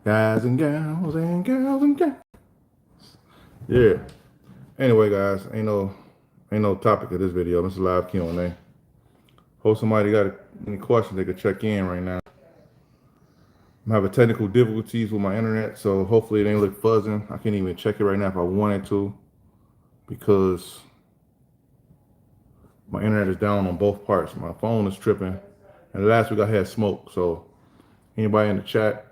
Guys and gals and gals and gals. Yeah. Anyway, guys, ain't no topic of this video. This is live Q&A. Hope somebody got any questions they could check in right now. I'm having technical difficulties with my internet, so hopefully it ain't look fuzzing. I can't even check it right now if I wanted to because my internet is down on both parts. My phone is tripping, and last week I had smoke. So anybody in the chat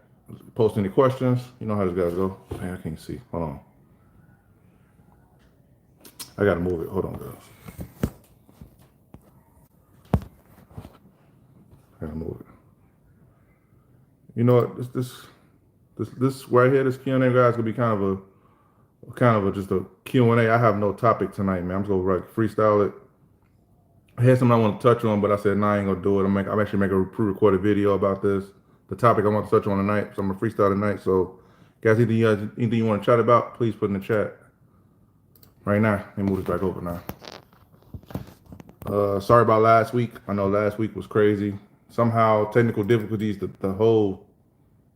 post any questions? You know how this guys go. Man, I can't see. Hold on. I gotta move it. Hold on, guys. I gotta move it. You know what? This right here, this Q&A, guys, gonna be kind of a just a Q&A. I have no topic tonight, man. I'm just gonna freestyle it. I had something I want to touch on, but I said, nah, I ain't gonna do it. I'm actually making a pre-recorded video about this. The topic I want to touch on tonight, so I'm gonna freestyle tonight. So, guys, anything you want to chat about, please put in the chat right now. Let me move this back over now. Sorry about last week. I know last week was crazy. Somehow technical difficulties.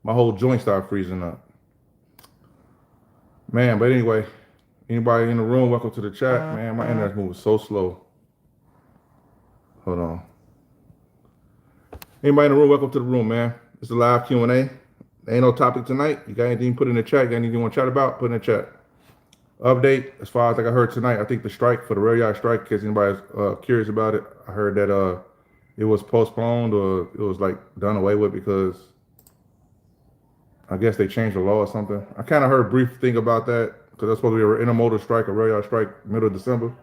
My whole joint started freezing up. Man, but anyway, anybody in the room, welcome to the chat. Man, my internet's moving so slow. Hold on. Anybody in the room, welcome to the room, man. It's a live Q&A. Ain't no topic tonight. You got anything, put in the chat. Got anything you want to chat about, put in the chat. Update, as far as like I heard tonight, I think the strike for the rail yard strike, in case anybody's curious about it, I heard that it was postponed or it was like done away with because I guess they changed the law or something. I kind of heard a brief thing about that because that's supposed to be an intermodal strike, a rail yard strike, middle of December.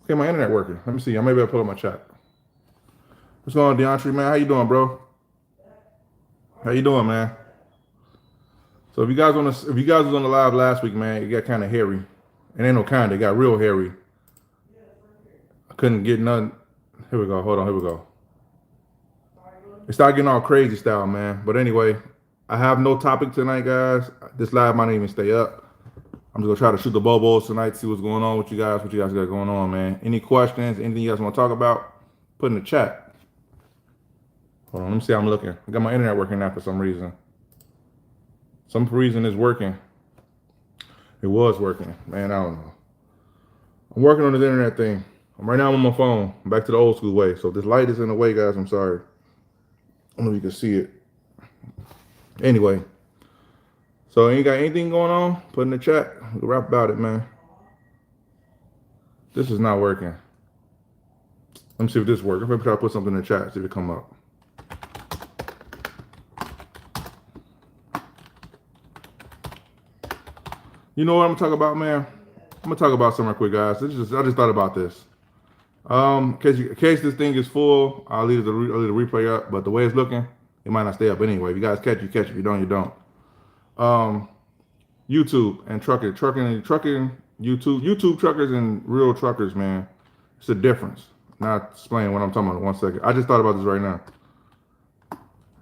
Okay, my internet working. Let me see. I maybe I'll pull up my chat. What's going on, DeAndre, man? How you doing, bro? How you doing, man? So if you guys was on the live last week, man, it got kind of hairy. It ain't no kind. It got real hairy. I couldn't get nothing. Here we go. Hold on. Here we go. It started getting all crazy style, man. But anyway, I have no topic tonight, guys. This live might not even stay up. I'm just gonna try to shoot the bobos tonight, see what's going on with you guys, what you guys got going on, man. Any questions, anything you guys want to talk about, put in the chat. Hold on, let me see how I'm looking. I got my internet working now for some reason. Some reason it's working. It was working. Man, I don't know. I'm working on this internet thing. Right now I'm on my phone. I'm back to the old school way. So if this light is in the way, guys, I'm sorry. I don't know if you can see it. Anyway. So you got anything going on? Put in the chat. We can rap about it, man. This is not working. Let me see if this works. I'm gonna try to put something in the chat, see if it come up. You know what I'm gonna talk about, man? I'm gonna talk about something real quick, guys. I just thought about this. In case this thing is full, I'll leave the replay up. But the way it's looking, it might not stay up anyway. If you guys catch, you catch. If you don't, you don't. YouTube and trucking, YouTube truckers and real truckers, man. It's a difference. Not explaining what I'm talking about in 1 second. I just thought about this right now.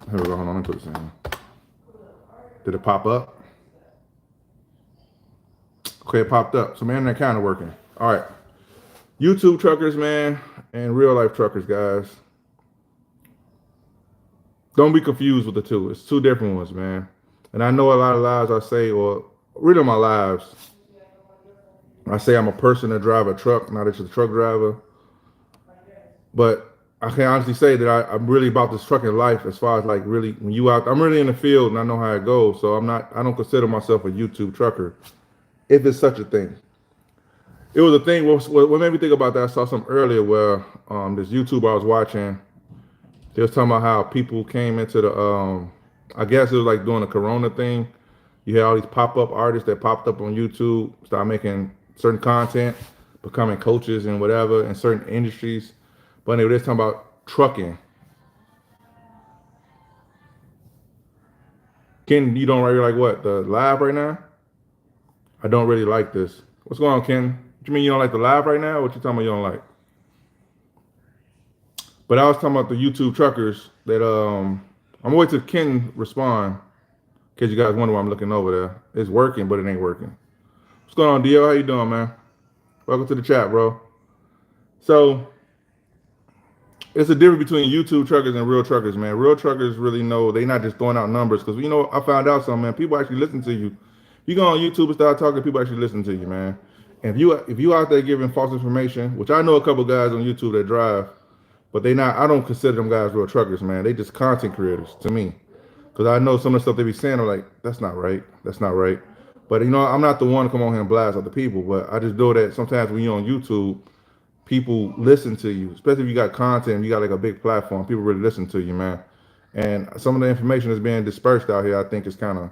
Here we go. Hold on. Let me put this in. Did it pop up? Okay, it popped up. So, man, they're kind of working. All right. YouTube truckers, man, and real life truckers, guys. Don't be confused with the two. It's two different ones, man. And I know a lot of lives I say, or rid of my lives, I say I'm a person that drive a truck, not just a truck driver. But I can honestly say that I'm really about this trucking life as far as like really when you out, I'm really in the field and I know how it goes. So I don't consider myself a YouTube trucker, if it's such a thing. It was a thing, what made me think about that, I saw something earlier where this YouTuber I was watching, they was talking about how people came into the, I guess it was like doing a Corona thing. You had all these pop-up artists that popped up on YouTube, start making certain content, becoming coaches and whatever in certain industries. But anyway, they're talking about trucking. Ken, you don't really like what? The live right now? I don't really like this. What's going on, Ken? What you mean you don't like the live right now? What you talking about you don't like? But I was talking about the YouTube truckers that I'm gonna wait till Ken respond. In case you guys wonder why I'm looking over there. It's working, but it ain't working. What's going on, Dio? How you doing, man? Welcome to the chat, bro. So it's a difference between YouTube truckers and real truckers, man. Real truckers really know they not just throwing out numbers because I found out something, man. People actually listen to you. You go on YouTube and start talking, people actually listen to you, man. And if you out there giving false information, which I know a couple guys on YouTube that drive, but they not. I don't consider them guys real truckers, man. They just content creators to me, because I know some of the stuff they be saying are like, that's not right, that's not right. But I'm not the one to come on here and blast other people, but I just know that sometimes when you're on YouTube, people listen to you, especially if you got content, you got like a big platform. People really listen to you, man. And some of the information that's being dispersed out here, I think is kind of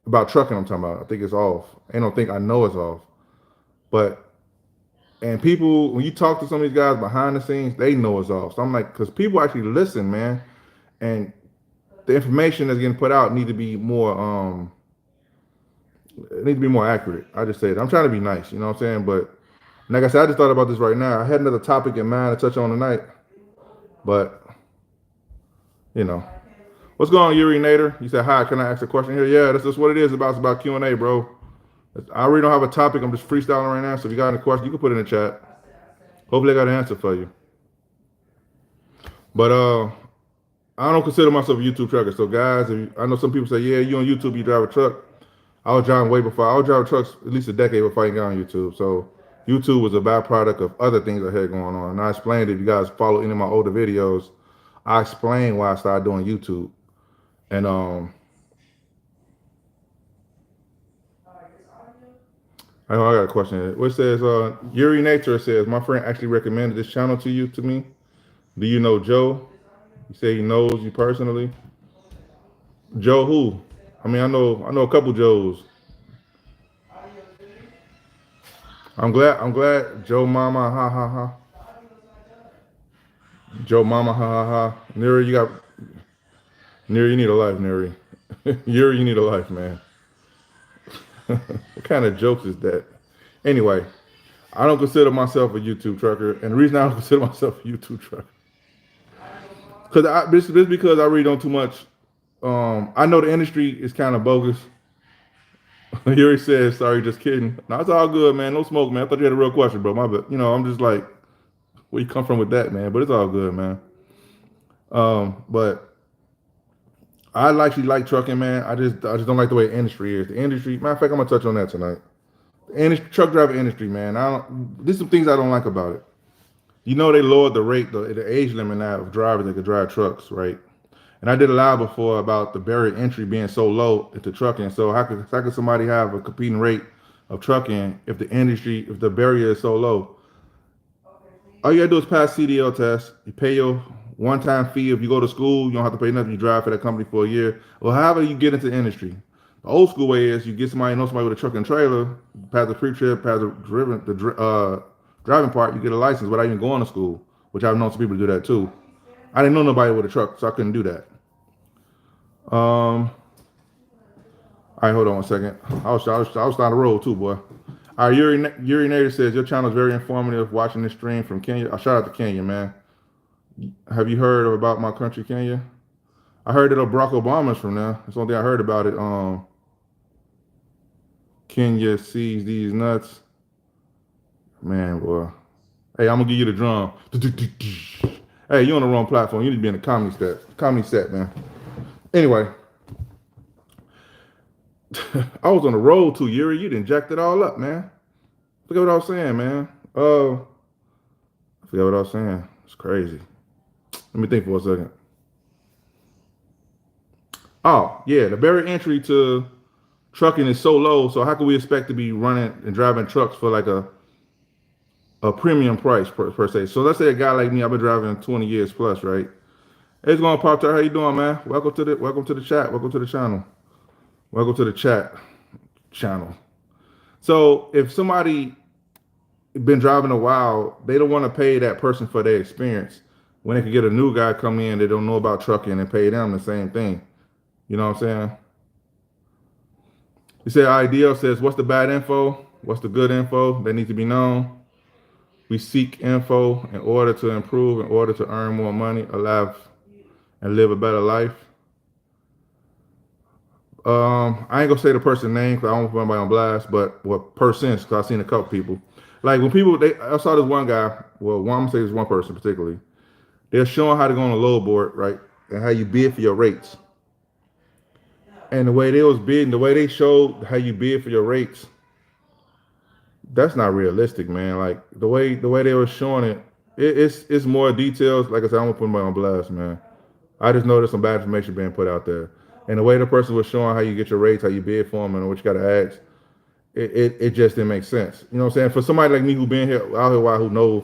about trucking. I'm talking about. I think it's off. I don't think I know it's off, but and people when you talk to some of these guys behind the scenes, they know it's off. So I'm like, because people actually listen, man, and the information that's getting put out need to be more accurate. I just say that. I'm trying to be nice, you know what I'm saying? But like I said, I just thought about this right now. I had another topic in mind to touch on tonight, but what's going on, Yuri Nader? You said hi. Can I ask a question here? Yeah, that's just what it is about. It's about Q&A, bro. I really don't have a topic. I'm just freestyling right now. So if you got any questions, you can put it in the chat. Hopefully, I got an answer for you. But I don't consider myself a YouTube trucker. So guys, I know some people say, yeah, you on YouTube, you drive a truck. I was driving way before. I was driving trucks at least a decade before I got on YouTube. So YouTube was a byproduct of other things I had going on. And I explained, if you guys follow any of my older videos, I explained why I started doing YouTube. And I got a question. What says Yuri Nature says, my friend actually recommended this channel to me. Do you know Joe? You say he knows you personally. Joe who? I mean, I know a couple Joes. I'm glad Joe Mama, ha ha ha. Joe Mama, ha ha ha. Neri, you need a life, Neri. Yuri, you need a life, man. What kind of jokes is that? Anyway, I don't consider myself a YouTube trucker, and the reason I don't consider myself a YouTube trucker, because I really don't too much. I know the industry is kind of bogus. Yuri says, "Sorry, just kidding." No, it's all good, man. No smoke, man. I thought you had a real question, bro. My bad. I'm just like, where you come from with that, man? But it's all good, man. But I actually like trucking, man. I just don't like the way the industry is. The industry, matter of fact, I'm gonna touch on that tonight. The truck driver industry, man. There's some things I don't like about it. They lowered the age limit now of drivers that could drive trucks, right? And I did a live before about the barrier entry being so low into trucking. So how could somebody have a competing rate of trucking if the barrier is so low? All you gotta do is pass CDL test. You pay your one-time fee. If you go to school, you don't have to pay nothing. You drive for that company for a year. Or however you get into the industry. The old school way is you get somebody with a truck and trailer, pass the pre-trip, pass the driving part, you get a license without even going to school, which I've known some people do that too. I didn't know nobody with a truck, so I couldn't do that. All right, hold on one second. I was on the road too, boy. All right, Yuri Nader says, your channel is very informative. Watching this stream from Kenya. I shout out to Kenya, man. Have you heard about my country, Kenya? I heard that Barack Obama's from there. That's the only thing I heard about it. Kenya sees these nuts. Man, boy. Hey, I'm gonna give you the drum. Hey, you're on the wrong platform. You need to be in the comedy set, man. Anyway. I was on the road too, Yuri. You done jacked it all up, man. Forget what I was saying, man. I forgot what I was saying. It's crazy. Let me think for a second. Oh, yeah. The barrier entry to trucking is so low. So how can we expect to be running and driving trucks for like a premium price per se? So let's say a guy like me, I've been driving 20 years plus, right? Hey, it's going to pop. How you doing, man? Welcome to the chat. Welcome to the channel. Welcome to the chat channel. So if somebody been driving a while, they don't want to pay that person for their experience when they can get a new guy come in that don't know about trucking and pay them the same thing. You know what I'm saying? You say Ideal says, what's the bad info? What's the good info that needs to be known? We seek info in order to improve, in order to earn more money, alive, and live a better life. I ain't gonna say the person's name because I don't put anybody on blast, but persons, because I've seen a couple people. Like when I saw this one guy, I'm gonna say this one person particularly. They're showing how to go on a load board, right? And how you bid for your rates. And the way they was bidding, the way they showed how you bid for your rates, that's not realistic, man. Like the way they were showing it, it's more details. Like I said, I'm gonna put my on blast, man. I just know there's some bad information being put out there. And the way the person was showing how you get your rates, how you bid for them, and what you got to ask, it just didn't make sense. You know what I'm saying? For somebody like me who been here out here a while, who knows,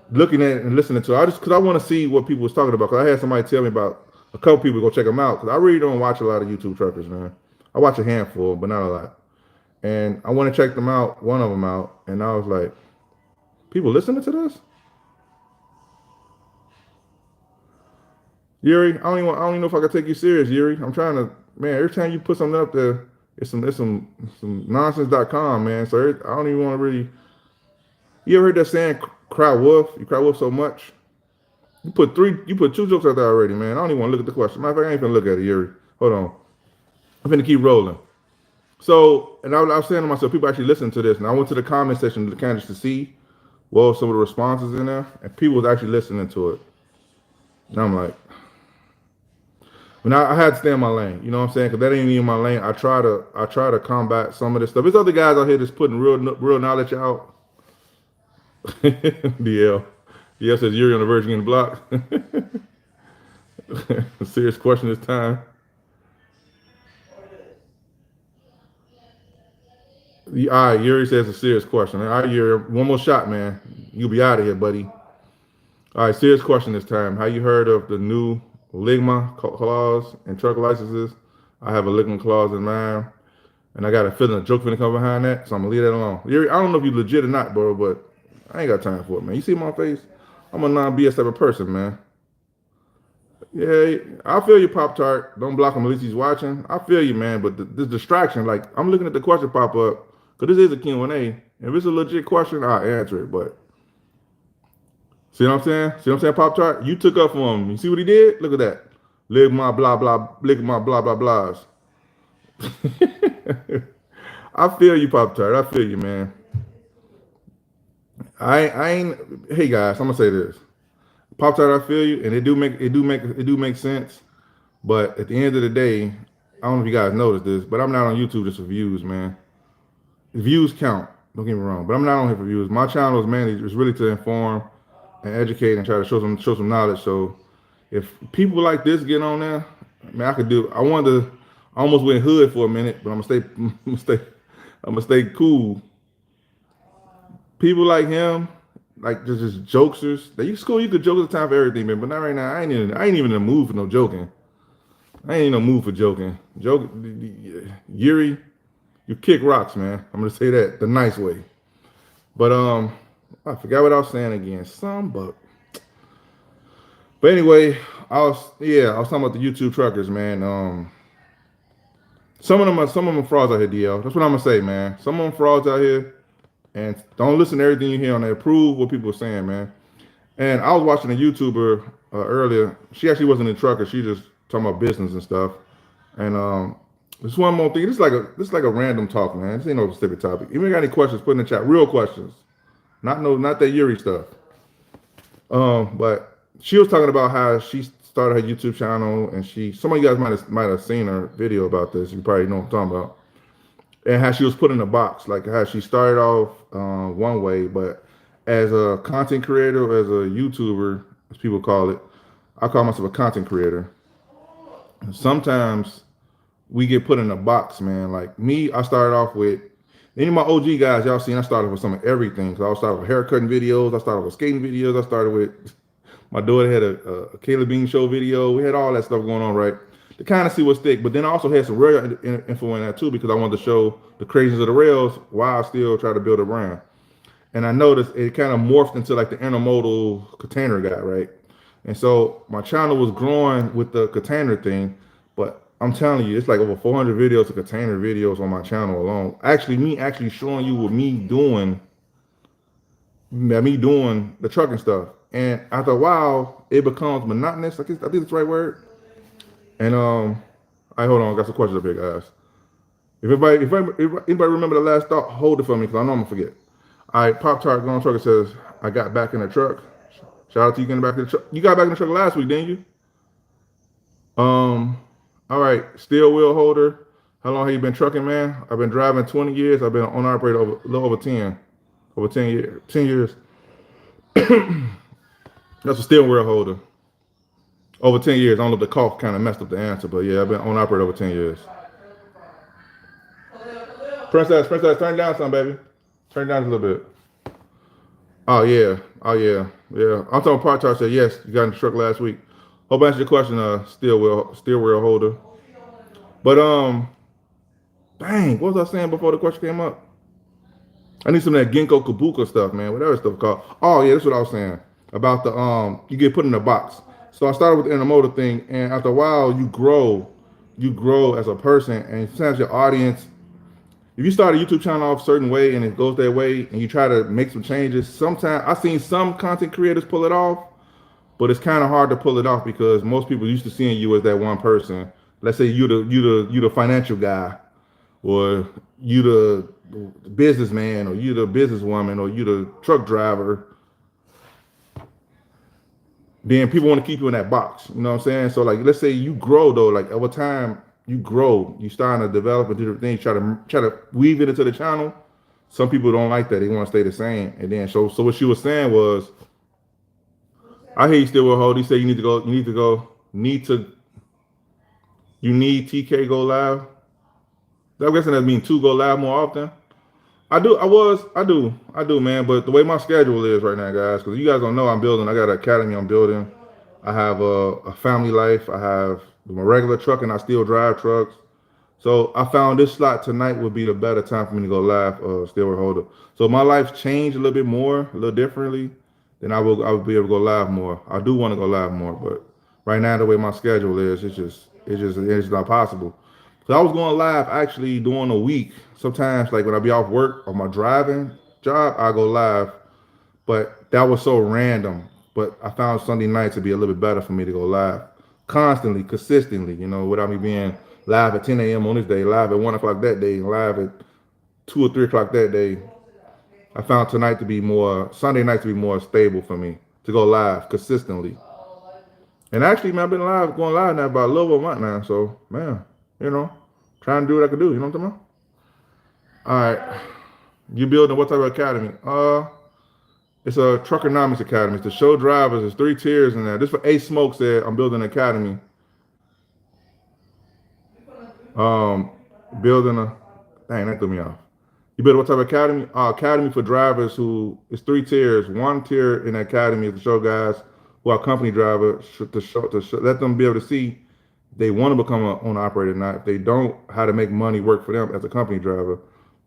looking at it and listening to it, because I want to see what people was talking about. Because I had somebody tell me about a couple people go check them out. Because I really don't watch a lot of YouTube truckers, man. I watch a handful, but not a lot. And I want to check them out, one of them out, and I was like, people listening to this? Yuri, I don't even know if I can take you serious, Yuri. I'm trying to, man, every time you put something up there, it's some nonsense.com, man. So I don't even want to really. You ever heard that saying, cry wolf? You cry wolf so much. You put two jokes out there already, man. I don't even want to look at the question. Matter of fact, I ain't gonna look at it, Yuri. Hold on. I'm gonna keep rolling. So, and I was saying to myself, people actually listen to this. And I went to the comment section of the candidates to see what some of the responses in there, and people was actually listening to it. And I'm like, but now I had to stay in my lane. You know what I'm saying? Because that ain't even my lane. I try to combat some of this stuff. There's other guys out here that's putting real knowledge out. DL. DL says Yuri on the verge of getting blocked. Serious question this time. All right, Yuri says a serious question. All right, Yuri, one more shot, man. You'll be out of here, buddy. All right, serious question this time. How you heard of the new Ligma clause in truck licenses? I have a Ligma clause in mine, and I got a feeling a joke finna come behind that, so I'm gonna leave that alone. Yuri, I don't know if you legit or not, bro, but I ain't got time for it, man. You see my face? I'm a non-BS type of person, man. Yeah, I feel you, Pop Tart. Don't block him at least he's watching. I feel you, man, but this distraction, like, I'm looking at the question pop up, because this is a Q&A. If it's a legit question, I'll answer it, but see what I'm saying? See what I'm saying, Pop Tart? You took up for him. You see what he did? Look at that. Lick my blah blah, lick my blah blah blahs. I feel you, Pop Tart. I feel you, man. I ain't. Hey guys, I'm gonna say this. Pop Tart, I feel you, and it do make sense. But at the end of the day, I don't know if you guys noticed this, but I'm not on YouTube just for views, man. Views count. Don't get me wrong, but I'm not on here for views. My channel is mainly just really to inform and educate and try to show some knowledge. So if people like this get on there, man, I could do. I almost went hood for a minute, but I'm gonna stay cool. People like him, like just jokesters. That you could joke at the time for everything, man. But not right now. I ain't even in the mood for no joking. I ain't in no mood for joking. Yuri, you kick rocks, man. I'm gonna say that the nice way. But I forgot what I was saying again. But anyway, I was talking about the YouTube truckers, man. Some of them are frauds out here, DL. That's what I'm gonna say, man. Some of them frauds out here, and don't listen to everything you hear on there. Prove what people are saying, man. And I was watching a YouTuber earlier. She actually wasn't a trucker. She just talking about business and stuff. And just one more thing. This is like a random talk, man. This ain't no specific topic. If you got any questions, put in the chat. Real questions, not that Yuri stuff. But she was talking about how she started her YouTube channel, and some of you guys might have seen her video about this. You probably know what I'm talking about. And how she was put in a box, like how she started off one way, but as a content creator, as a YouTuber, as people call it, I call myself a content creator. And sometimes we get put in a box, man. Like me, I started off with any of my OG guys, y'all seen, I started with some of everything. So I started with haircutting videos, I started with skating videos, I started with my daughter had a Caleb Bean show video. We had all that stuff going on, right? To kind of see what's thick, but then I also had some rail info in that too, because I wanted to show the craziness of the rails while I still try to build a brand. And I noticed it kind of morphed into like the intermodal container guy, right? And so my channel was growing with the container thing, but I'm telling you, it's like over 400 videos of container videos on my channel alone. Actually showing you what me doing the trucking stuff. And after a while, it becomes monotonous. I think that's the right word. And hold on, I got some questions up here, guys. If anybody remember the last thought, hold it for me, because I know I'm gonna forget. All right, Pop Tart Gone Trucker says, I got back in the truck. Shout out to you getting back in the truck. You got back in the truck last week, didn't you? All right, steel wheel holder. How long have you been trucking, man? I've been driving 20 years. I've been on operator over a little over 10. Over 10 years. 10 years. That's a steel wheel holder. Over 10 years. I don't know if the cough kind of messed up the answer, but yeah, I've been on operator over 10 years. Princess, turn it down some, baby. Turn it down a little bit. Oh yeah. I'm talking part time. Said yes, you got in the truck last week. Hope I answered your question, steel wheel holder. But dang, what was I saying before the question came up? I need some of that Ginkgo Kabuka stuff, man. Whatever stuff called. Oh yeah, that's what I was saying about the you get put in a box. So I started with the intermodal thing, and after a while, you grow as a person, and sometimes your audience. If you start a YouTube channel off a certain way and it goes that way, and you try to make some changes, sometimes I've seen some content creators pull it off, but it's kind of hard to pull it off because most people are used to seeing you as that one person. Let's say you the financial guy, or you the businessman, or you the businesswoman, or you the truck driver. Then people want to keep you in that box. You know what I'm saying? So like, let's say you grow though, like over time you grow, you starting to develop and do different things, try to weave it into the channel. Some people don't like that; they want to stay the same. And then so what she was saying was, I hear you still will hold. He said you need TK go live. I'm guessing that means to go live more often. I do, man. But the way my schedule is right now, guys, because you guys don't know, I got an academy I'm building. I have a family life. I have my regular truck, and I still drive trucks. So I found this slot tonight would be the better time for me to go live, still holder. So my life's changed a little bit more, a little differently. Then I will be able to go live more. I do want to go live more, but right now the way my schedule is, it's not possible. So I was going live actually during a week. Sometimes like when I be off work or my driving job, I go live. But that was so random. But I found Sunday night to be a little bit better for me to go live constantly, consistently, without me being live at 10 a.m. on this day, live at 1 o'clock that day, live at 2 or 3 o'clock that day. I found Sunday night to be more stable for me to go live consistently. And actually, man, I've been going live now about a little over a month now. So, man, trying to do what I can do. You know what I'm talking about? All right. You building what type of academy? It's a Truckonomics Academy. It's to show drivers. There's 3 tiers in there. This for A Smoke said, I'm building an academy. Dang, that threw me off. You build what type of academy? Academy for drivers who is 3 tiers. 1 tier in the academy is to show guys who are company drivers to let them be able to see they want to become an owner operator, not if they don't, how to make money work for them as a company driver.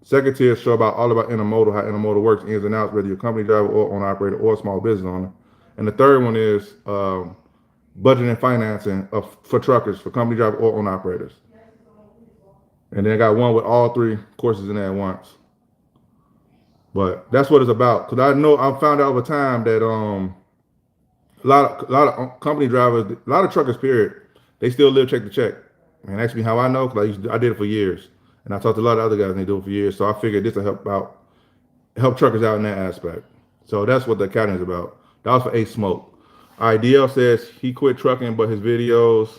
Second tier show all about intermodal, how intermodal works, ins and outs, whether you're a company driver or owner operator or a small business owner. And the third one is budgeting and financing for truckers, for company driver or owner operators. And then I got one with all 3 courses in there at once. But that's what it's about. Because I found out over time that a lot of company drivers, a lot of truckers, period, they still live check to check. And ask me how I know, because I did it for years. And I talked to a lot of other guys, and they do it for years. So I figured this will help truckers out in that aspect. So that's what the academy is about. That was for A Smoke. All right, DL says he quit trucking, but his videos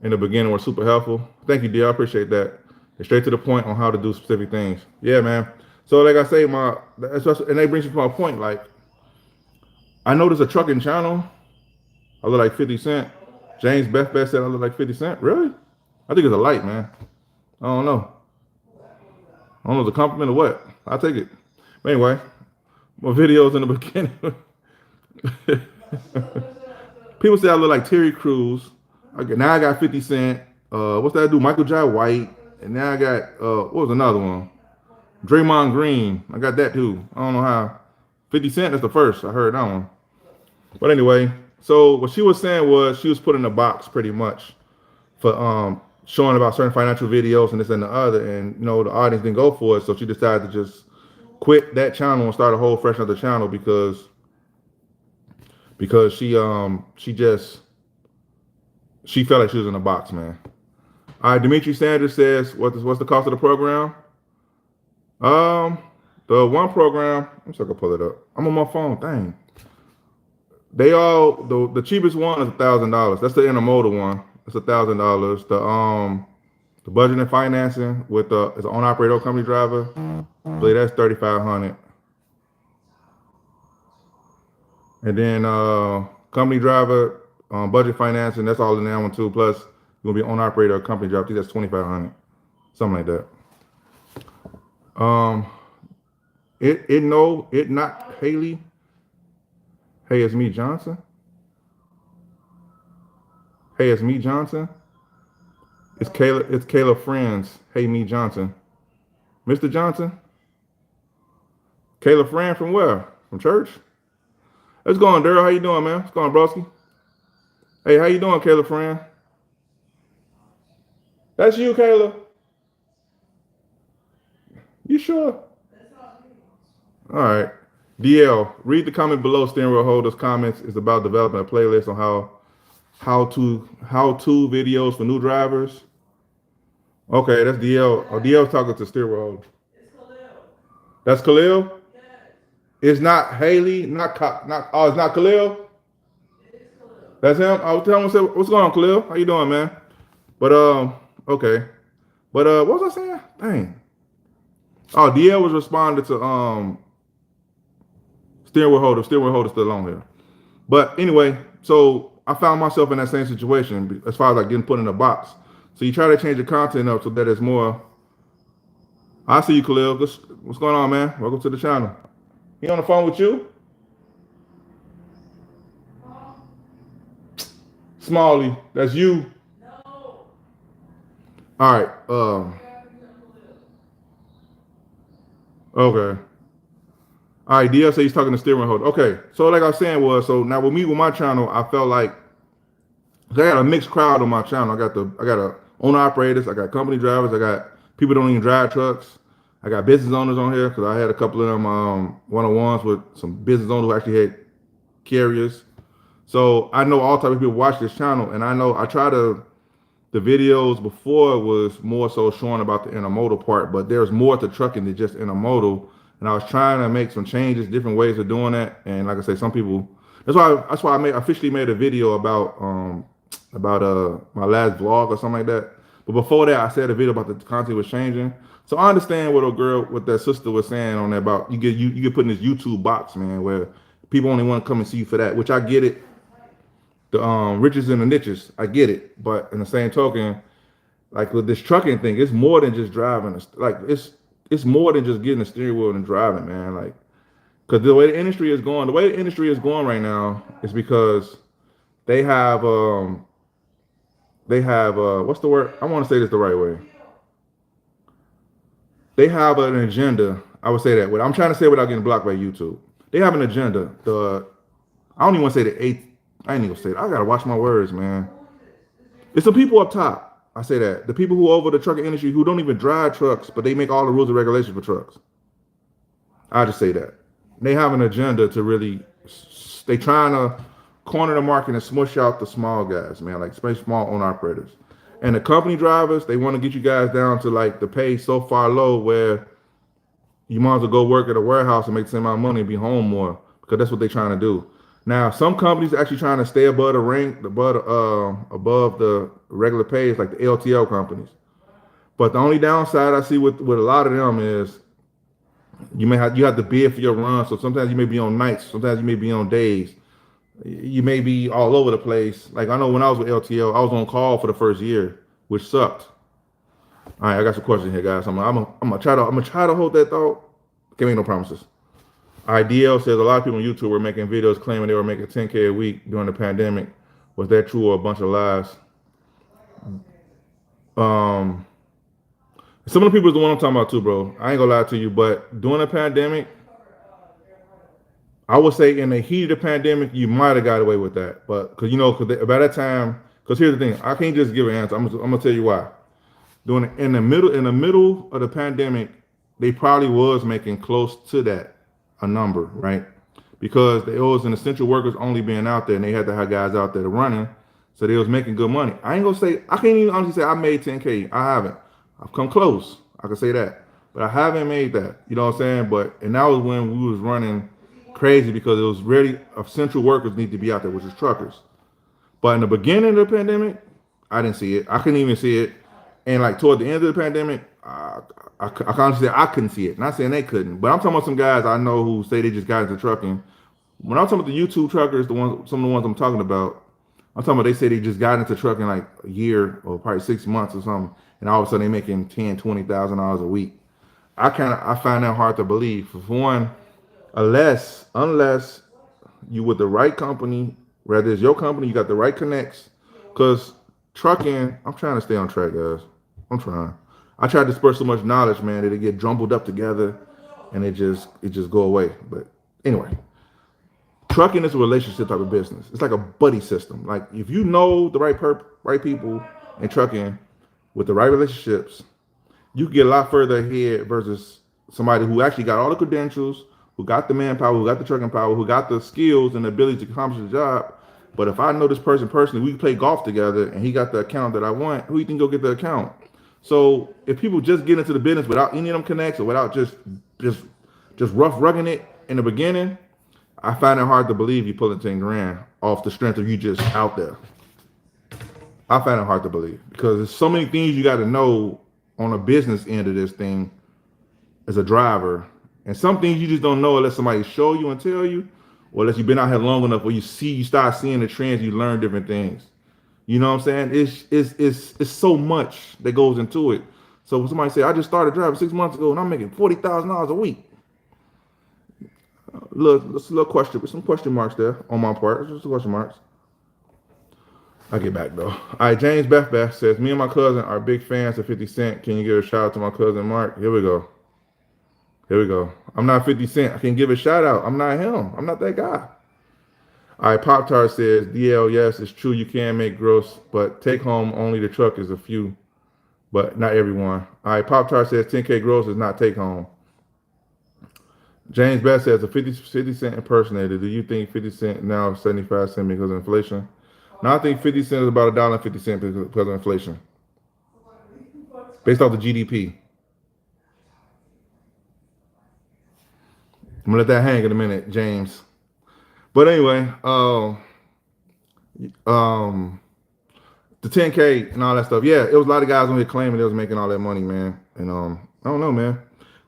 in the beginning were super helpful. Thank you, DL. I appreciate that. And straight to the point on how to do specific things. Yeah, man. So like I say, and that brings me to my point. Like, I know there's a trucking channel. I look like 50 Cent. James Beth said I look like 50 Cent. Really? I think it's a light, man. I don't know if it's a compliment or what. I'll take it. But anyway, my videos in the beginning. People say I look like Terry Crews. Now I got 50 Cent. What's that dude? Michael J. White. And now I got, what was another one? Draymond Green. I got that too. I don't know how. 50 Cent is the first. I heard that one. But anyway, so what she was saying was she was put in a box pretty much for showing about certain financial videos and this and the other. And, the audience didn't go for it. So she decided to just quit that channel and start a whole fresh other channel because she felt like she was in a box, man. All right, Dimitri Sanders says, what's the cost of the program? The one program, I'm just gonna pull it up. I'm on my phone, dang. They all the cheapest one is $1,000. That's the intermodal one. It's $1,000. The budget and financing with the is own operator company driver. I believe that's 3,500. And then company driver, budget financing, that's all in that one too. Plus you're gonna be own operator company driver. I think that's 2,500, something like that. It not Haley. Hey, it's me Johnson. Hey, it's me Johnson. It's Kayla Friends. Hey, me Johnson. Mr. Johnson. Kayla Friend from where? From church? What's going, Daryl? How you doing, man? What's going, broski? Hey, how you doing, Kayla Friend? That's you, Kayla. You sure? All right. DL, read the comment below. Steering wheel holders comments is about developing a playlist on how to videos for new drivers. Okay, that's DL. Oh, DL's talking to steering wheel holders. It's Khalil. That's Khalil? Yes. It's not Haley, not it's not Khalil? It is Khalil. That's him? I was telling him, what's going on, Khalil? How you doing, man? But okay. But what was I saying? Dang. Oh, DL was responding to steering wheel holder still on here. But anyway, so I found myself in that same situation as far as like getting put in a box. So you try to change the content up so that it's more. I see you, Khalil. What's going on, man? Welcome to the channel. He on the phone with you? Smalley, that's you. No. All right. Okay. All right, DL says he's talking to steering holder. Okay, so like I was saying so now with me with my channel, I felt like I got a mixed crowd on my channel. I got a owner operators, I got company drivers, I got people that don't even drive trucks. I got business owners on here because I had a couple of them one-on-ones with some business owners who actually had carriers. So I know all types of people watch this channel, and I know the videos before was more so showing about the intermodal part, but there's more to trucking than just intermodal. And I was trying to make some changes, different ways of doing that. And like I say, some people, that's why I officially made a video about my last vlog or something like that. But before that, I said a video about the content was changing. So I understand what that sister was saying on that about you get put in this YouTube box, man, where people only want to come and see you for that, which I get it. The riches and the niches, I get it. But in the same token, like with this trucking thing, it's more than just driving. Like it's more than just getting a steering wheel and driving, man. Like, because the way the industry is going right now is because they have what's the word? I want to say this the right way. They have an agenda. I would say that. I'm trying to say it without getting blocked by YouTube. They have an agenda. I don't even want to say the eighth. I ain't even gonna say it. I gotta watch my words, man. It's some people up top. I say that. The people who over the trucking industry who don't even drive trucks, but they make all the rules and regulations for trucks. I just say that. They have an agenda to really, they trying to corner the market and smush out the small guys, man, like especially small owner operators. And the company drivers, they want to get you guys down to like the pay so far low where you might as well go work at a warehouse and make the same amount of money and be home more, because that's what they're trying to do. Now, some companies are actually trying to stay above the rank, above the regular pays, like the LTL companies. But the only downside I see with a lot of them is you have to bid for your run. So sometimes you may be on nights, sometimes you may be on days. You may be all over the place. Like I know when I was with LTL, I was on call for the first year, which sucked. All right, I got some questions here, guys. I'm gonna try to hold that thought. Can't make no promises. IDL says a lot of people on YouTube were making videos claiming they were making 10K a week during the pandemic. Was that true or a bunch of lies? Some of the people is the one I'm talking about too, bro. I ain't gonna lie to you, but during the pandemic, I would say in the heat of the pandemic, you might have got away with that. But because by that time, because here's the thing, I can't just give an answer. I'm gonna tell you why. In the middle of the pandemic, they probably was making close to that. A number, right? Because it was an essential workers only being out there, and they had to have guys out there running, so they was making good money. I can't even honestly say I made 10K. I haven't. I've come close. I can say that, but I haven't made that. You know what I'm saying? And that was when we was running crazy because it was really essential workers need to be out there, which is truckers. But in the beginning of the pandemic, I didn't see it. I couldn't even see it. And like toward the end of the pandemic, I can't say I couldn't see it. Not saying they couldn't, but I'm talking about some guys I know who say they just got into trucking. When I'm talking about the YouTube truckers, some of the ones I'm talking about, I'm talking about they say they just got into trucking like a year or probably 6 months or something, and all of a sudden they're making $10,000-$20,000 a week. I find that hard to believe. For one, unless you with the right company, whether it's your company, you got the right connects. Because trucking, I'm trying to stay on track, guys. I'm trying. I try to disperse so much knowledge, man, that it get jumbled up together and it just go away. But anyway, trucking is a relationship type of business. It's like a buddy system. Like if you know the right people in trucking with the right relationships, you can get a lot further ahead versus somebody who actually got all the credentials, who got the manpower, who got the trucking power, who got the skills and the ability to accomplish the job. But if I know this person personally, we play golf together and he got the account that I want, who you think go get the account? So if people just get into the business without any of them connects or without just rough rugging it in the beginning, I find it hard to believe you pulling 10 grand off the strength of you just out there. I find it hard to believe because there's so many things you got to know on a business end of this thing as a driver. And some things you just don't know unless somebody show you and tell you, or unless you've been out here long enough where you start seeing the trends, you learn different things. You know what I'm saying? It's so much that goes into it. So when somebody say, I just started driving 6 months ago and I'm making $40,000 a week. Look, it's a little question, some question marks there on my part. Just question marks. I'll get back though. All right, James Beth says, me and my cousin are big fans of 50 Cent. Can you give a shout out to my cousin Mark? Here we go. I'm not 50 Cent. I can give a shout out. I'm not him. I'm not that guy. All right, Pop Tart says, DL, yes, it's true. You can make gross, but take home only the truck is a few, but not everyone. All right, Pop Tart says 10K gross is not take home. James Best says a 50 Cent impersonator. Do you think 50 Cent now 75 cents because of inflation? No, I think 50 cents is about $1.50 because of inflation. Based off the GDP. I'm gonna let that hang in a minute, James. But anyway, the 10K and all that stuff. Yeah, it was a lot of guys on here claiming they was making all that money, man. And I don't know, man.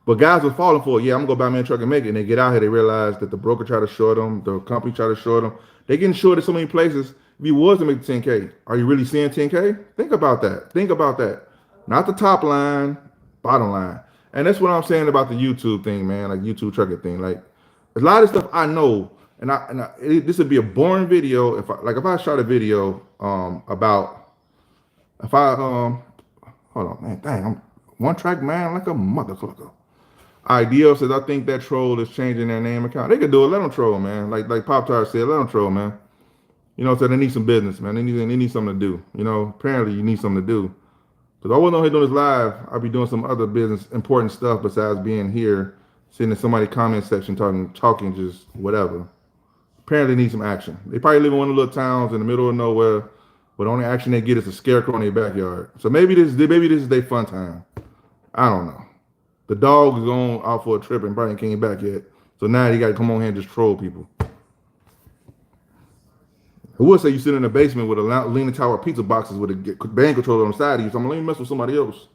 But guys was falling for it. Yeah, I'm gonna go buy me a truck and make it. And they get out here, they realize that the broker tried to short them, the company tried to short them. They getting shorted so many places. If you was to make the 10K, are you really seeing 10K? Think about that. Not the top line, bottom line. And that's what I'm saying about the YouTube thing, man. Like YouTube trucking thing. Like a lot of stuff I know. This would be a boring video if I shot a video about if I hold on, man, dang, I'm one track man like a motherfucker. Ideal says I think that troll is changing their name account. They could do it, let them troll, man. Like Pop Tart said, let them troll, man. You know, so they need some business, man. They need something to do. You know, apparently you need something to do. Because I wasn't on here doing this live, I'll be doing some other business important stuff besides being here, sitting in somebody's comment section talking just whatever. Apparently they need some action. They probably live in one of the little towns in the middle of nowhere, but the only action they get is a scarecrow in their backyard. So maybe this is their fun time. I don't know. The dog is going out for a trip and probably came back yet. So now he got to come on here and just troll people. I would say you sit in the basement with a Leaning Tower pizza boxes with a band controller on the side of you. So I'm going to mess with somebody else.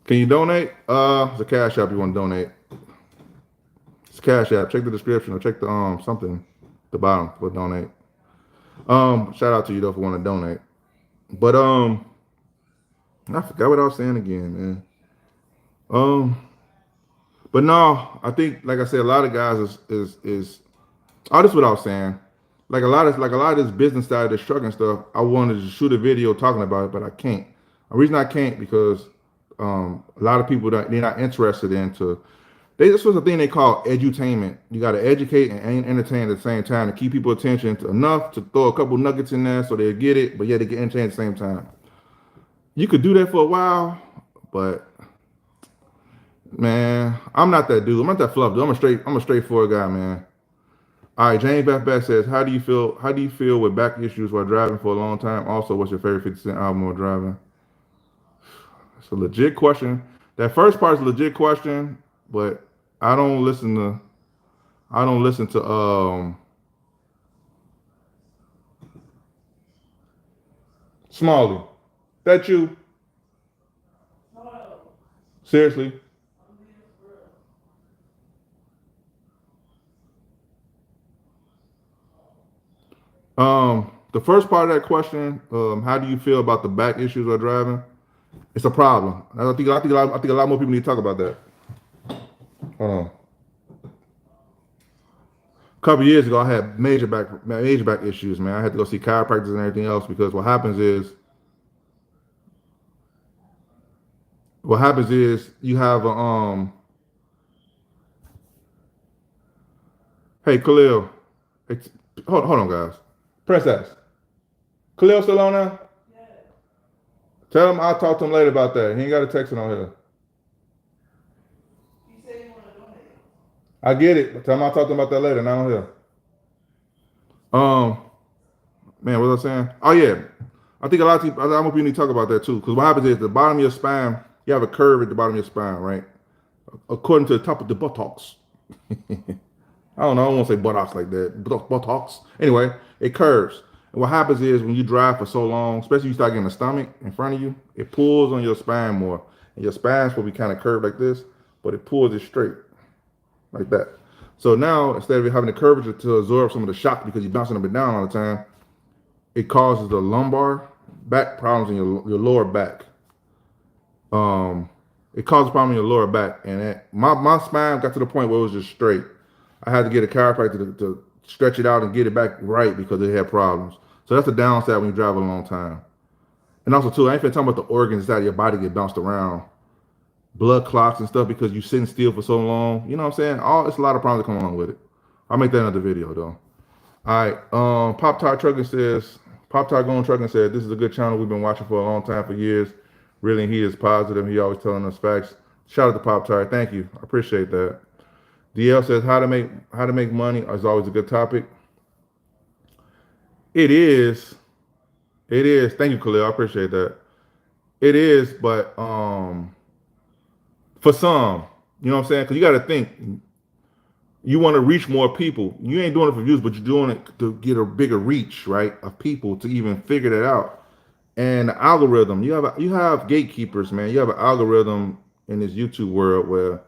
Can you donate? It's a Cash App you want to donate. It's Cash App. Check the description or check the something at the bottom for donate. Shout out to you though for wanting to donate. But I forgot what I was saying again, man. But no, I think like I said, a lot of guys is oh, this is what I was saying. Like a lot of this business side, this trucking stuff, I wanted to shoot a video talking about it, but I can't. The reason I can't because a lot of people they're not interested into. This was a thing they call edutainment. You got to educate and entertain at the same time to keep people attention enough to throw a couple nuggets in there so they'll get it, but yet they get entertained at the same time. You could do that for a while, but man, I'm not that dude. I'm not that fluff dude. I'm a straightforward guy, man. All right, James Beth says, how do you feel with back issues while driving for a long time? Also, what's your favorite 50 Cent album while driving? It's a legit question. That first part is a legit question, but I don't listen to. I don't listen to. Smalley. That you? Seriously? The first part of that question, how do you feel about the back issues of driving? It's a problem. I think a lot more people need to talk about that. Hold on. A couple years ago, I had major back issues, man. I had to go see chiropractors and everything else because what happens is you have a Hey Khalil, it's, hold on guys. Press X. Khalil still on now? Tell him I'll talk to him later about that. He ain't got a text it on here. I get it. Tell him I'll talk to him about that later. Not on here. Um, Man, what was I saying? Oh yeah, I think a lot more people need to talk about that too. Because what happens is the bottom of your spine, you have a curve at the bottom of your spine, right? According to the top of the buttocks. I don't know. I don't want to say buttocks like that. Buttocks. Anyway, it curves. And what happens is when you drive for so long, especially you start getting the stomach in front of you, it pulls on your spine more. And your spine's will be kind of curved like this, but it pulls it straight like that. So now instead of having the curvature to absorb some of the shock because you're bouncing up and down all the time, it causes the lumbar back problems in your lower back. It causes problems in your lower back, and my spine got to the point where it was just straight. I had to get a chiropractor to stretch it out and get it back right because it had problems. So that's the downside when you drive a long time. And also too, I ain't finna talk about the organs inside of your body get bounced around, blood clots and stuff because you sitting still for so long. You know what I'm saying? It's a lot of problems that come along with it. I'll make that another video though. All right. Pop Tart Trucking says, Pop Tart Going Trucking said, this is a good channel we've been watching for a long time, for years. Really, he is positive. He always telling us facts. Shout out to Pop Tart. Thank you. I appreciate that. DL says how to make money is always a good topic. It is. It is. Thank you, Khalil. I appreciate that. It is, but for some, you know what I'm saying? Because you got to think, you want to reach more people. You ain't doing it for views, but you're doing it to get a bigger reach, right, of people to even figure that out. And the algorithm, you have gatekeepers, man. You have an algorithm in this YouTube world where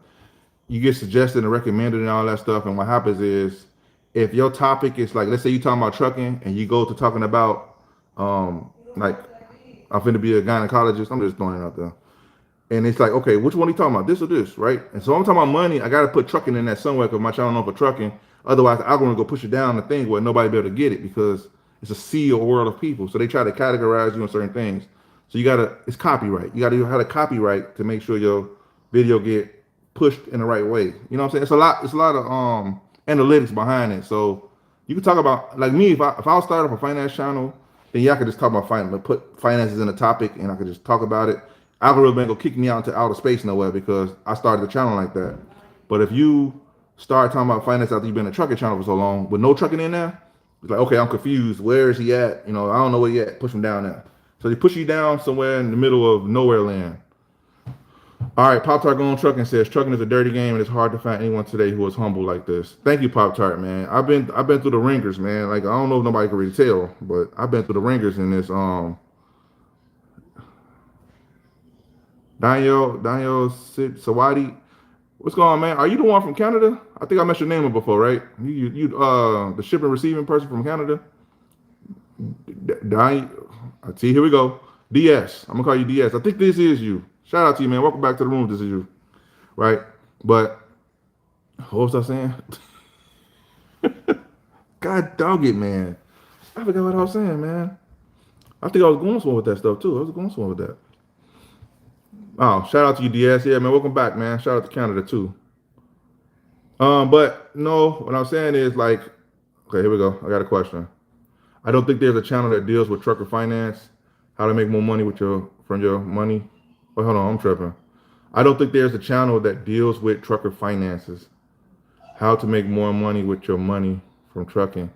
you get suggested and recommended and all that stuff. And what happens is, if your topic is like, let's say you're talking about trucking and you go to talking about, like, I'm finna be a gynecologist. I'm just throwing it out there. And it's like, okay, which one are you talking about? This or this, right? And so I'm talking about money. I got to put trucking in that somewhere because my channel known for trucking. Otherwise, the algorithm go push it down the thing where nobody be able to get it because it's a sea or world of people. So they try to categorize you in certain things. So it's copyright. You got to have a copyright to make sure your video get pushed in the right way. You know what I'm saying? It's a lot of analytics behind it. So you can talk about, like me, if I was starting up a finance channel, then yeah, I could just talk about finance, put finances in a topic and I could just talk about it. Algorithm ain't gonna kick me out into outer space nowhere because I started the channel like that. But if you start talking about finance after you've been a trucking channel for so long with no trucking in there, it's like, okay, I'm confused. Where is he at? You know, I don't know where he at. Push him down there. So they push you down somewhere in the middle of nowhere land. All right, Pop Tart Going Trucking says trucking is a dirty game and it's hard to find anyone today who is humble like this. Thank you, Pop Tart, man. I've been through the ringers, man. Like I don't know if nobody can really tell, but I've been through the ringers in this. Daniel Sawadi, what's going on, man? Are you the one from Canada? I think I mentioned your name before, right? You the shipping and receiving person from Canada. I see. Here we go. DS. I'm gonna call you DS. I think this is you. Shout out to you, man. Welcome back to the room. This is you, right? But what was I saying? God dog it, man. I forgot what I was saying, man. I think I was going somewhere with that stuff too. I was going somewhere with that. Oh, shout out to you, DS. Yeah, man. Welcome back, man. Shout out to Canada too. But no, what I'm saying is like, okay, here we go. I got a question. I don't think there's a channel that deals with trucker finance, how to make more money from your money. Oh, hold on, I'm tripping. I don't think there's a channel that deals with trucker finances, how to make more money with your money from trucking.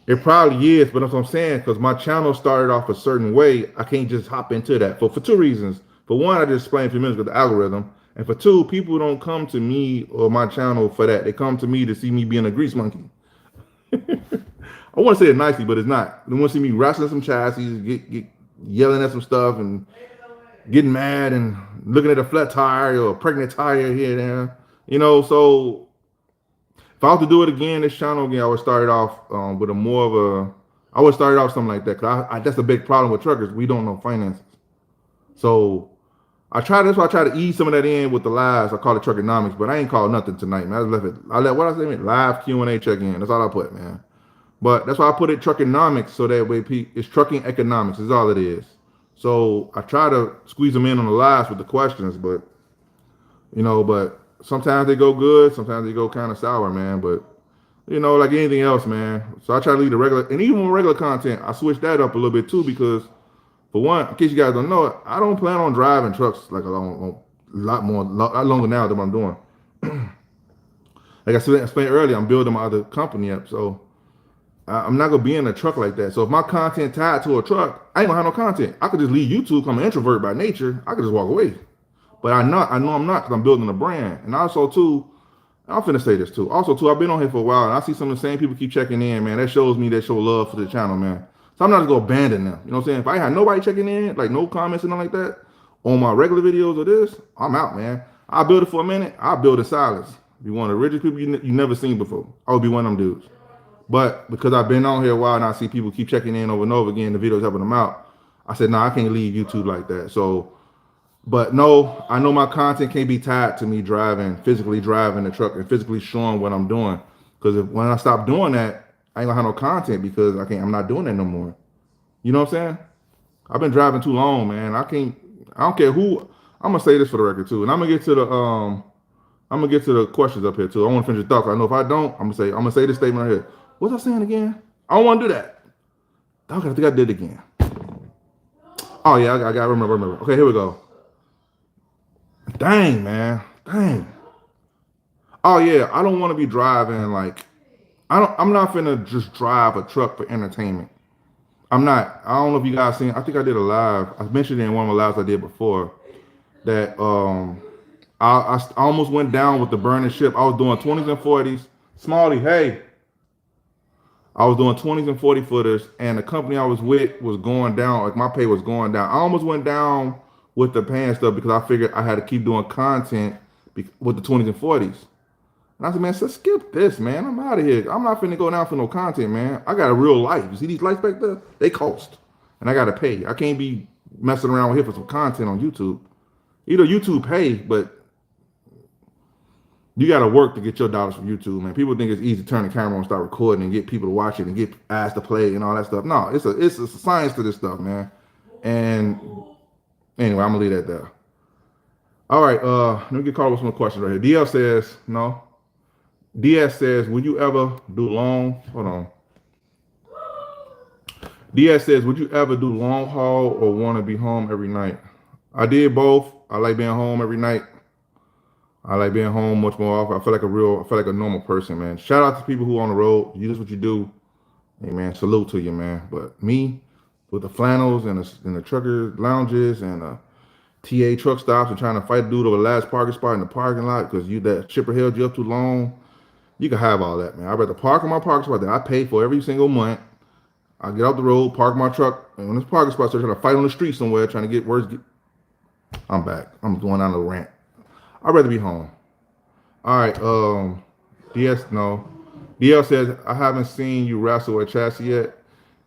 It probably is, but that's what I'm saying, because my channel started off a certain way. I can't just hop into that for two reasons. For one, I just explained a few minutes ago the algorithm. And for two, people don't come to me or my channel for that. They come to me to see me being a grease monkey. I want to say it nicely, but it's not. They want to see me wrestling some chassis, get yelling at some stuff, and getting mad and looking at a flat tire or a pregnant tire here and there. You know, so if I was to do it again, this channel again, I would start it off with a more of a. I would start it off something like that because that's a big problem with truckers. We don't know finances, so that's why I try to ease some of that in with the lives. I call it truckonomics, but I ain't called nothing tonight, man. I left it. I let what I say, live Q&A check in. That's all I put, man. But that's why I put it truckonomics so that way it's trucking economics is all it is. So I try to squeeze them in on the lives with the questions, but but sometimes they go good, sometimes they go kind of sour, man. But like anything else, man. So I try to leave the regular, and even with regular content, I switch that up a little bit too because, for one, in case you guys don't know it, I don't plan on driving trucks like a lot longer now than what I'm doing. Like I explained earlier, I'm building my other company up, so I'm not gonna be in a truck like that. So if my content tied to a truck, I ain't gonna have no content. I could just leave YouTube. I'm an introvert by nature. I could just walk away. But I know I'm not because I'm building a brand. And also too, I'm finna say this too. Also too, I've been on here for a while and I see some of the same people keep checking in, man. That shows me they show love for the channel, man. So I'm not just gonna abandon them. You know what I'm saying? If I had nobody checking in, like no comments and nothing like that, on my regular videos or this, I'm out, man. I'll build it for a minute. I'll build in silence. Be one of the richest people you never seen before. I would be one of them dudes. But because I've been on here a while and I see people keep checking in over and over again, the videos helping them out, I said, no, I can't leave YouTube like that. So, but no, I know my content can't be tied to me physically driving the truck and physically showing what I'm doing. Because when I stop doing that, I ain't gonna have no content because I'm not doing that no more. You know what I'm saying? I've been driving too long, man. I don't care who. I'm gonna say this for the record too, and I'm gonna get to the questions up here too. I want to finish your thoughts. I know if I don't, I'm gonna say this statement right here. What's I saying again? I don't want to do that. I think I did it again. Oh yeah, I got remember. Okay, here we go. Dang, man. Dang. Oh yeah, I don't want to be driving like I'm not finna just drive a truck for entertainment. I'm not. I don't know if you guys seen. I think I did a live. I mentioned it in one of the lives I did before that I almost went down with the burning ship. I was doing 20s and 40s. Smalley, hey. I was doing 20s and 40 footers, and the company I was with was going down. Like my pay was going down. I almost went down with the pay and stuff because I figured I had to keep doing content with the 20s and 40s. And I said, man, so skip this, man. I'm out of here. I'm not finna go down for no content, man. I got a real life. You see these lights back there? They cost, and I gotta pay. I can't be messing around here for some content on YouTube. Either YouTube pay, but you got to work to get your dollars from YouTube, man. People think it's easy to turn the camera on and start recording and get people to watch it and get ads to play and all that stuff. No, it's a science to this stuff, man. And anyway, I'm gonna leave that there. All right, let me get caught with some questions right here. DL says, no. DS says, would you ever do long? Hold on. DS says, would you ever do long haul or want to be home every night? I did both. I like being home every night. I like being home much more often. I feel like a normal person, man. Shout out to people who are on the road. You do what you do. Hey, man, salute to you, man. But me, with the flannels and the trucker lounges and TA truck stops and trying to fight a dude over the last parking spot in the parking lot because that chipper held you up too long, you can have all that, man. I'd rather park in my parking spot that I pay for every single month. I get off the road, park my truck, and when this parking spot starts trying to fight on the street somewhere, trying to get words, I'm back. I'm going on a rant. I'd rather be home. All right. DS, no. DL says, I haven't seen you wrestle a chassis yet.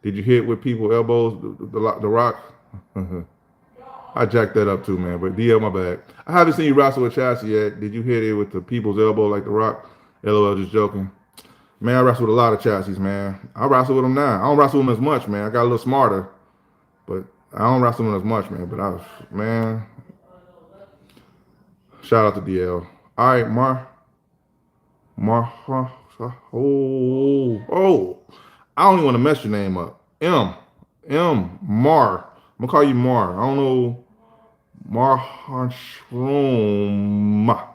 Did you hit with people elbows, the rock? I jacked that up too, man. But DL, my bad. I haven't seen you wrestle a chassis yet. Did you hit it with the people's elbow like the rock? LOL, just joking. Man, I wrestle with a lot of chassis, man. I wrestle with them now. I don't wrestle with them as much, man. I got a little smarter. But I don't wrestle with them as much, man. But man. Shout out to DL. All right, I don't even want to mess your name up. Mar. I'm gonna call you Mar. I don't know. Marshroom. I'm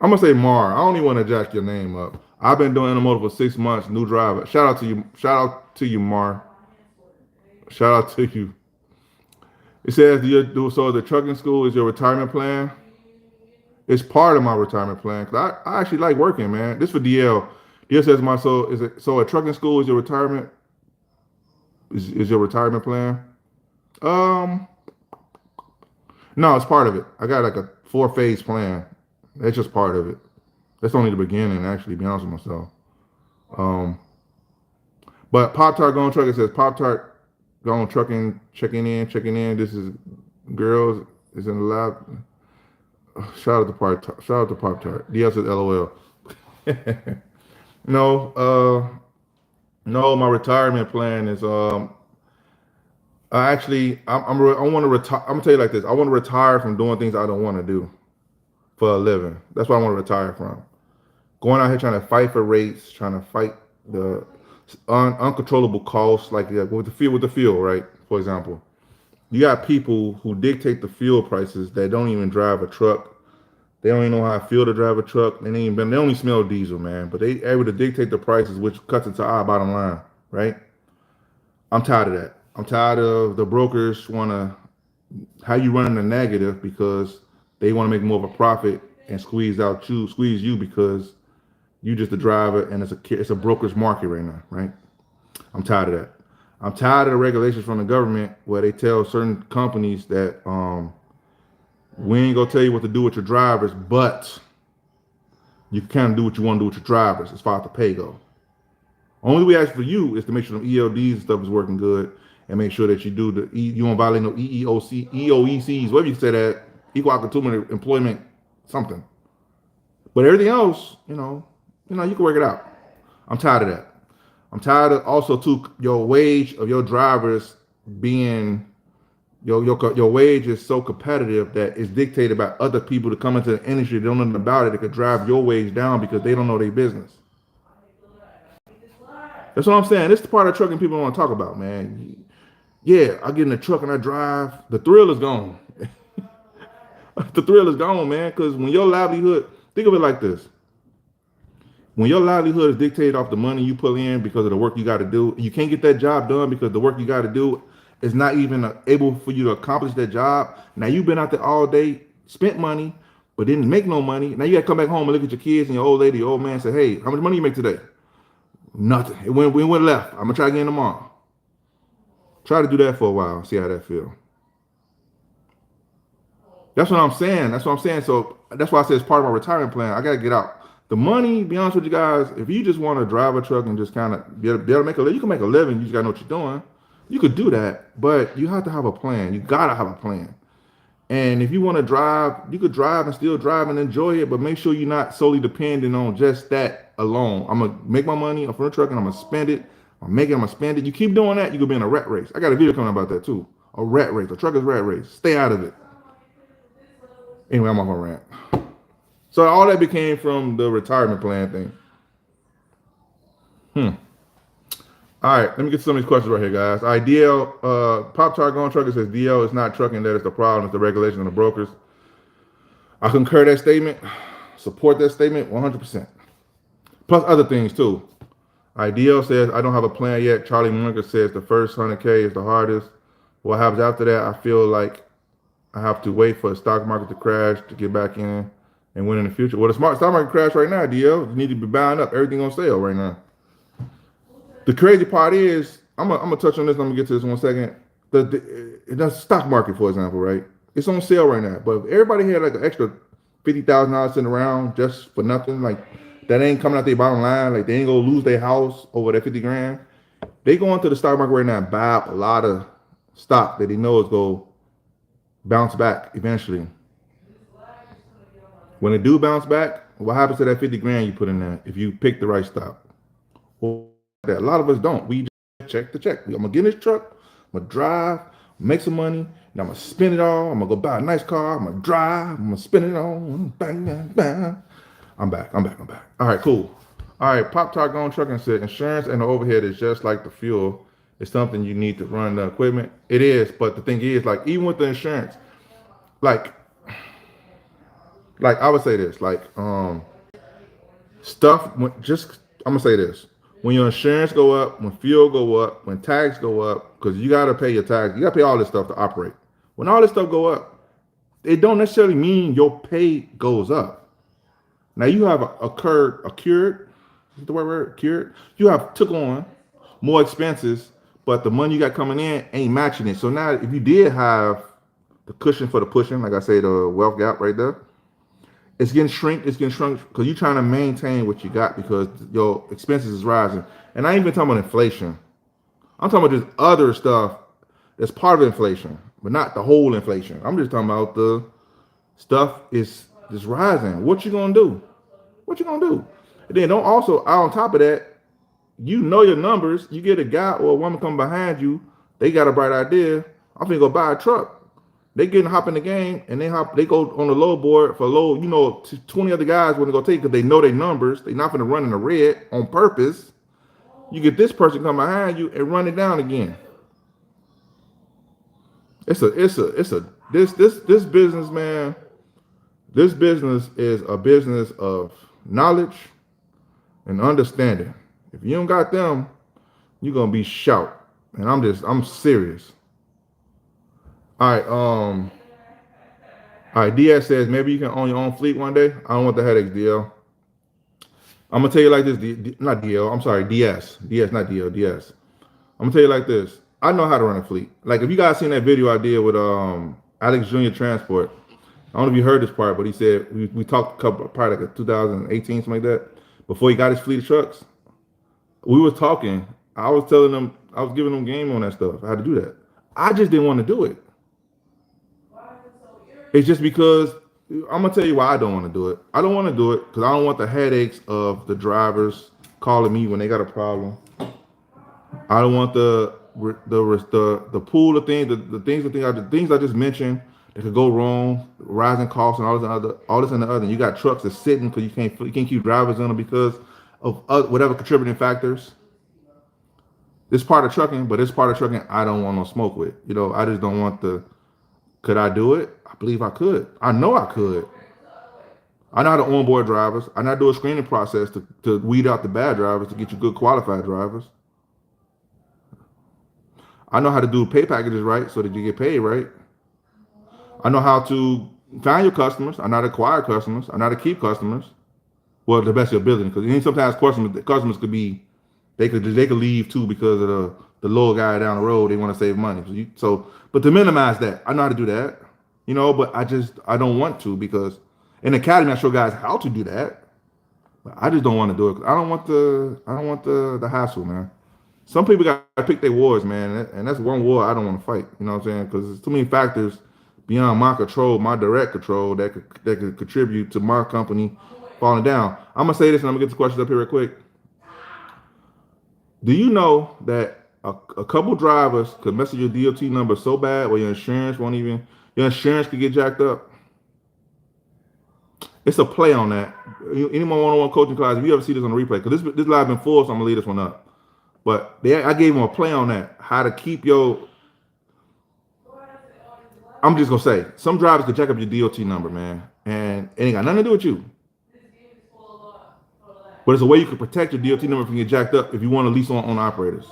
gonna say Mar. I don't even want to jack your name up. I've been doing intermodal for 6 months. New driver. Shout out to you. Shout out to you, Mar. Shout out to you. It says, so the trucking school is your retirement plan? It's part of my retirement plan because I actually like working, man. This for DL. DL says so a trucking school is your retirement is your retirement plan? Um, no, it's part of it. I got like a 4-phase plan. That's just part of it. That's only the beginning, actually, to be honest with myself. But Pop Tart going trucking says Pop Tart going trucking, checking in. This is girls is in the lab. Shout out to Pop Tart. DL says LOL. No, my retirement plan is I want to retire. I'm gonna tell you like this. I want to retire from doing things I don't want to do for a living. That's what I want to retire from. Going out here trying to fight for rates, trying to fight the uncontrollable costs, like with the fuel, right? For example, you got people who dictate the fuel prices that don't even drive a truck. They don't even know how I feel to drive a truck. They only smell diesel, man. But they able to dictate the prices, which cuts into our bottom line, right? I'm tired of that. I'm tired of the brokers want to how you running the negative because they want to make more of a profit and squeeze you because you just a driver and it's a broker's market right now, right? I'm tired of that. I'm tired of the regulations from the government where they tell certain companies that we ain't gonna tell you what to do with your drivers, but you can kind of do what you want to do with your drivers as far as the pay go. Only we ask for you is to make sure the ELDs and stuff is working good and make sure that you do you don't violate no EOECs, whatever you say that, equal opportunity employment something. But everything else, you can work it out. I'm tired of that. I'm tired of also too your wage of your drivers being your wage is so competitive that it's dictated by other people to come into the industry that don't know nothing about it that could drive your wage down because they don't know their business. That's what I'm saying. This is the part of trucking people don't want to talk about, man. Yeah, I get in the truck and I drive. The thrill is gone. The thrill is gone, man. Because when your livelihood, think of it like this. When your livelihood is dictated off the money you put in because of the work you got to do, you can't get that job done because the work you got to do is not even able for you to accomplish that job. Now you've been out there all day, spent money, but didn't make no money. Now you got to come back home and look at your kids and your old lady, your old man, and say, hey, how much money you make today? Nothing. It went left. I'm gonna try again tomorrow. Try to do that for a while. See how that feel. That's what I'm saying. So that's why I say it's part of my retirement plan. I gotta get out. The money, be honest with you guys, if you just want to drive a truck and just kind of be able to make a living, you can make a living. You just gotta know what you're doing. You could do that, but you have to have a plan. You gotta have a plan. And if you want to drive, you could drive and still drive and enjoy it, but make sure you're not solely dependent on just that alone. I'm gonna make my money from the truck and I'm gonna spend it. I'm gonna spend it. You keep doing that, you could be in a rat race. I got a video coming about that too. A rat race, a trucker's rat race. Stay out of it. Anyway, I'm off my rant. So all that became from the retirement plan thing. All right, let me get some of these questions right here, guys. All right, DL, Pop Tart going trucking says DL is not trucking that is the problem, it's the regulation of the brokers. I concur that statement, support that statement 100%. Plus other things too. All right, DL says, I don't have a plan yet. Charlie Munger says the first 100K is the hardest. What happens after that, I feel like I have to wait for the stock market to crash to get back in and win in the future. Well, the stock market crash right now, DL. You need to be buying up. Everything on sale right now. The crazy part is, I'm gonna touch on this. I'm gonna get to this in 1 second. The stock market, for example, right? It's on sale right now. But if everybody had like an extra $50,000 sitting around just for nothing, like that ain't coming out their bottom line, like they ain't gonna lose their house over that 50 grand. They go into the stock market right now and buy up a lot of stock that they know is gonna bounce back eventually. When they do bounce back, what happens to that 50 grand you put in there if you pick the right stock? Well, a lot of us don't. We just check the check. I'm gonna get in this truck, I'm gonna drive, make some money, and I'm gonna spend it all. I'm gonna go buy a nice car, I'm gonna drive, I'm gonna spend it all. Bang, bang, bang. I'm back. All right, cool. All right, Pop Tart going trucking said insurance and the overhead is just like the fuel. It's something you need to run the equipment. It is, but the thing is, like, even with the insurance, like I would say this, like, stuff, I'm gonna say this. When your insurance go up, when fuel go up, when tax go up, because you got to pay your tax, you got to pay all this stuff to operate. When all this stuff go up, it don't necessarily mean your pay goes up. Now you have cured, is the word cured? You have took on more expenses, but the money you got coming in ain't matching it. So now if you did have the cushion for the pushing, like I say, the wealth gap right there, it's getting shrunk because you're trying to maintain what you got because your expenses is rising. And I ain't even talking about inflation. I'm talking about just other stuff that's part of inflation, but not the whole inflation. I'm just talking about the stuff is just rising. What you gonna do? What you gonna do? And then don't also on top of that, you know your numbers. You get a guy or a woman come behind you, they got a bright idea. I'm gonna go buy a truck. They getting hop in the game and they go on the low board for low, 20 other guys want to go take because they know their numbers. They're not gonna run in the red on purpose. You get this person come behind you and run it down again. This business, man. This business is a business of knowledge and understanding. If you don't got them, you're gonna be shout. And I'm serious. All right, DS says maybe you can own your own fleet one day. I don't want the headaches, DL. I'm gonna tell you like this, not DL. I'm sorry, DS, not DL, DS. I'm gonna tell you like this. I know how to run a fleet. Like if you guys seen that video I did with Alex Jr. Transport. I don't know if you heard this part, but he said we talked probably like 2018, something like that. Before he got his fleet of trucks, we were talking. I was telling them, I was giving them game on that stuff. I had to do that. I just didn't want to do it. It's just because I'm gonna tell you why I don't want to do it. I don't want to do it because I don't want the headaches of the drivers calling me when they got a problem. I don't want the pool of things, the things I just mentioned that could go wrong, rising costs and all this and the other. You got trucks that's sitting because you can't keep drivers in them because of whatever contributing factors. This part of trucking, but this part of trucking I don't want no smoke with. I just don't want the. Could I do it? I believe I could. I know I could. I know how to onboard drivers. I know how to do a screening process to weed out the bad drivers to get you good qualified drivers. I know how to do pay packages right so that you get paid right. I know how to find your customers. I know how to acquire customers. I know how to keep customers. Well, the best of your ability, because sometimes customers could be they could leave too because of the little guy down the road. They want to save money. But to minimize that, I know how to do that. But I don't want to because in the academy I show guys how to do that. But I just don't want to do it. I don't want the hassle, man. Some people got to pick their wars, man, and that's one war I don't want to fight. You know what I'm saying? Because there's too many factors beyond my control, my direct control that could contribute to my company falling down. I'm gonna say this, and I'm gonna get the questions up here real quick. Do you know that a couple drivers could mess with your DOT number so bad where your insurance could get jacked up? It's a play on that. Anyone one-on-one coaching class, if you ever see this on the replay, because this live been full, so I'm gonna leave this one up. But I gave them a play on that, how to keep I'm just gonna say, some drivers could jack up your DOT number, man, and it ain't got nothing to do with you. But it's a way you can protect your DOT number from getting jacked up if you want to lease on operators.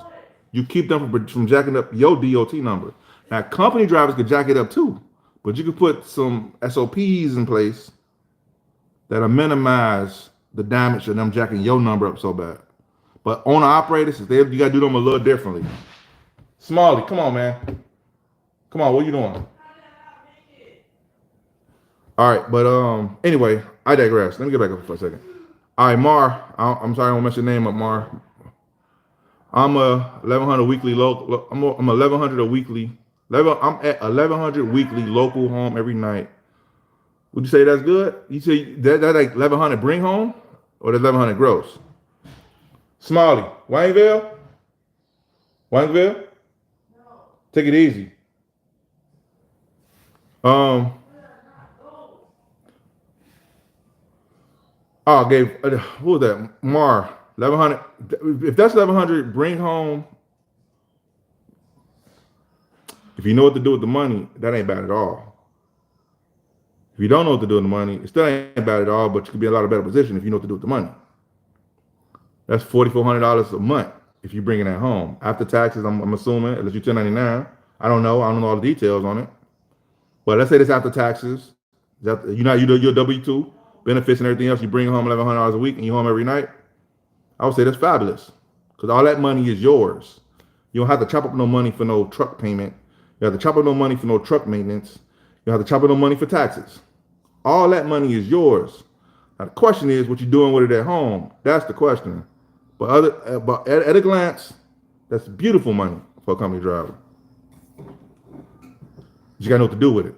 You keep them from jacking up your DOT number. Now, company drivers could jack it up too, but you can put some SOPs in place that'll minimize the damage of them jacking your number up so bad. But owner operators, you got to do them a little differently. Smalley, come on, man. Come on, what are you doing? All right, but anyway, I digress. Let me get back up for a second. All right, Mar. I'm sorry I won't mess your name up, Mar. I'm a 1100 weekly local. I'm 1100 a weekly. I'm at 1100 weekly local home every night. Would you say that's good? You say that like 1100 bring home, or the 1100 gross? Smalley, Waynesville. No. Take it easy. Oh, who was that? Mar, 1100. If that's 1100, bring home. If you know what to do with the money, that ain't bad at all. If you don't know what to do with the money, it still ain't bad at all, but you could be in a lot of better position if you know what to do with the money. That's $4,400 a month if you're bringing that home. After taxes, I'm assuming, unless you're 1099. I don't know all the details on it. But let's say this after taxes. You do your W-2 benefits and everything else. You bring home $1,100 a week and you home every night. I would say that's fabulous because all that money is yours. You don't have to chop up no money for no truck payment. You have to chop up no money for no truck maintenance. You have to chop up no money for taxes. All that money is yours. Now the question is, what you doing with it at home? That's the question. But at a glance, that's beautiful money for a company driver. You gotta know what to do with it.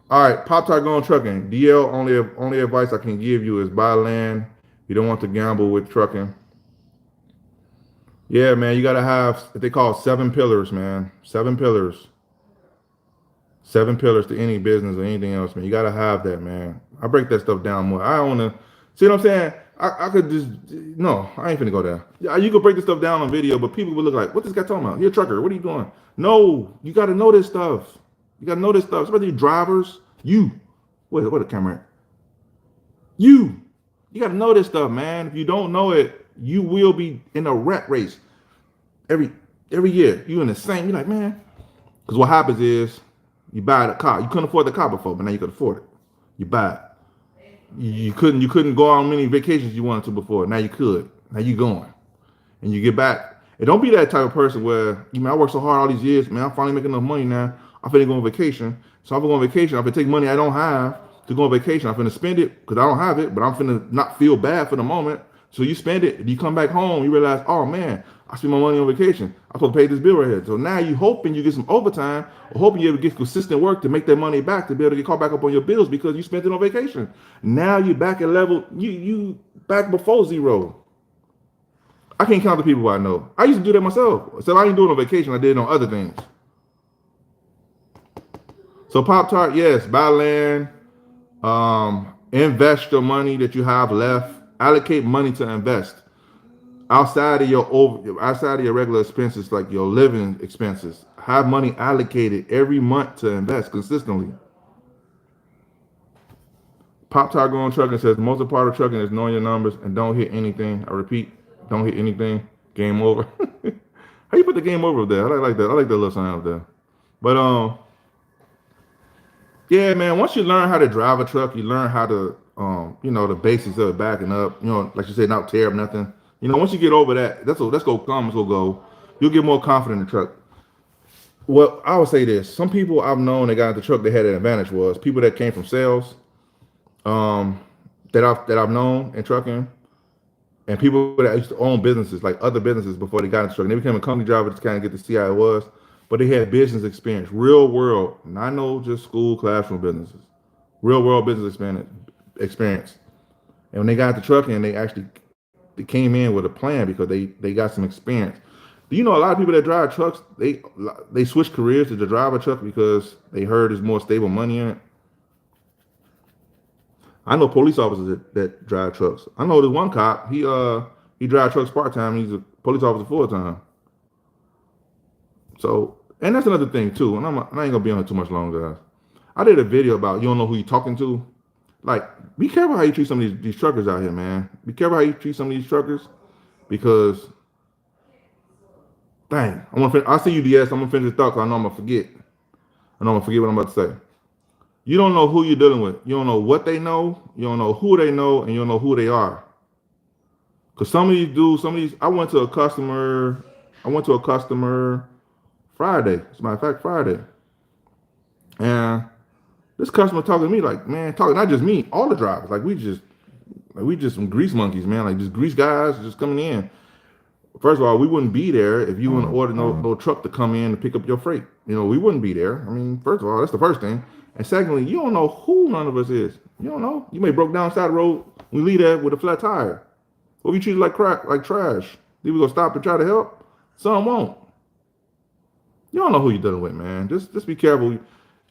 All right, Pop-Tart going trucking. DL, only advice I can give you is buy land. You don't want to gamble with trucking. Yeah, man, you gotta have what they call 7 pillars, man. 7 pillars. 7 pillars to any business or anything else, man. You gotta have that, man. I break that stuff down more. I don't wanna see what I'm saying. I could just no, I ain't finna go there. Yeah, you could break this stuff down on video, but people would look like, what this guy talking about? You're a trucker. What are you doing? No, you gotta know this stuff. You gotta know this stuff, especially drivers. What a camera at? You gotta know this stuff, man. If you don't know it, you will be in a rat race every year. You in the same. You're like, man, because what happens is you buy the car. You couldn't afford the car before, but now you can afford it. You buy it. You couldn't go on many vacations you wanted to before. Now you could. Now you going, and you get back. And don't be that type of person where I worked so hard all these years, man. I'm finally making enough money now. I'm finna go on vacation. So I'm gonna go on vacation. I'm gonna take money I don't have to go on vacation. I'm finna spend it because I don't have it, but I'm finna not feel bad for the moment. So you spend it. You come back home, you realize, oh man, I spent my money on vacation. I'm supposed to pay this bill right here. So now you hoping you get some overtime, or hoping you able to get consistent work to make that money back to be able to get caught back up on your bills because you spent it on vacation. Now you back at level. You back before zero. I can't count the people I know. I used to do that myself. So I ain't doing it on vacation. I did it on other things. So Pop-Tart, yes, buy land, invest your money that you have left, allocate money to invest outside of your regular expenses, like your living expenses. Have money allocated every month to invest consistently. Pop-Tart going trucking says the most important part of trucking is knowing your numbers and don't hit anything. I repeat, don't hit anything. Game over. How you put the game over there? I like that. I like that little sign up there. But yeah, man, once you learn how to drive a truck, you learn how to, the basics of it, backing up, like you said, not tear up nothing. Once you get over that, that's gonna come, it's gonna go. You'll get more confident in the truck. Well, I would say this. Some people I've known that got into the truck, they had an advantage was people that came from sales, that I've known in trucking, and people that used to own businesses, like other businesses before they got into trucking. They became a company driver to kind of get to see how it was. But they had business experience, real world, not no just school classroom businesses, real world business experience. And when they got into trucking, they came in with a plan because they got some experience. Do you know a lot of people that drive trucks, they switch careers to drive a truck because they heard there's more stable money in it? I know police officers that drive trucks. I know there's one cop, he drives trucks part-time, he's a police officer full-time. So, and that's another thing too, and I ain't gonna be on it too much longer. I did a video about you don't know who you're talking to. Like, be careful how you treat some of these truckers out here, man. Be careful how you treat some of these truckers, because, dang, I see you, DS. I'm gonna finish the thought, cause I know I'm gonna forget. I know I'm gonna forget what I'm about to say. You don't know who you're dealing with. You don't know what they know. You don't know who they know, and you don't know who they are. Cause some of these, I went to a customer Friday. As a matter of fact, Friday. And this customer talking to me like, man, talking not just me, all the drivers. Like we just some grease monkeys, man. Like just grease guys just coming in. First of all, we wouldn't be there if you wouldn't order no truck to come in to pick up your freight. We wouldn't be there. I mean, first of all, that's the first thing. And secondly, you don't know who none of us is. You don't know. You may broke down side of the road. We leave there with a flat tire. Or we treat it like crap, like trash. Then we gonna stop and try to help. Some won't. You don't know who you're dealing with, man. Just be careful.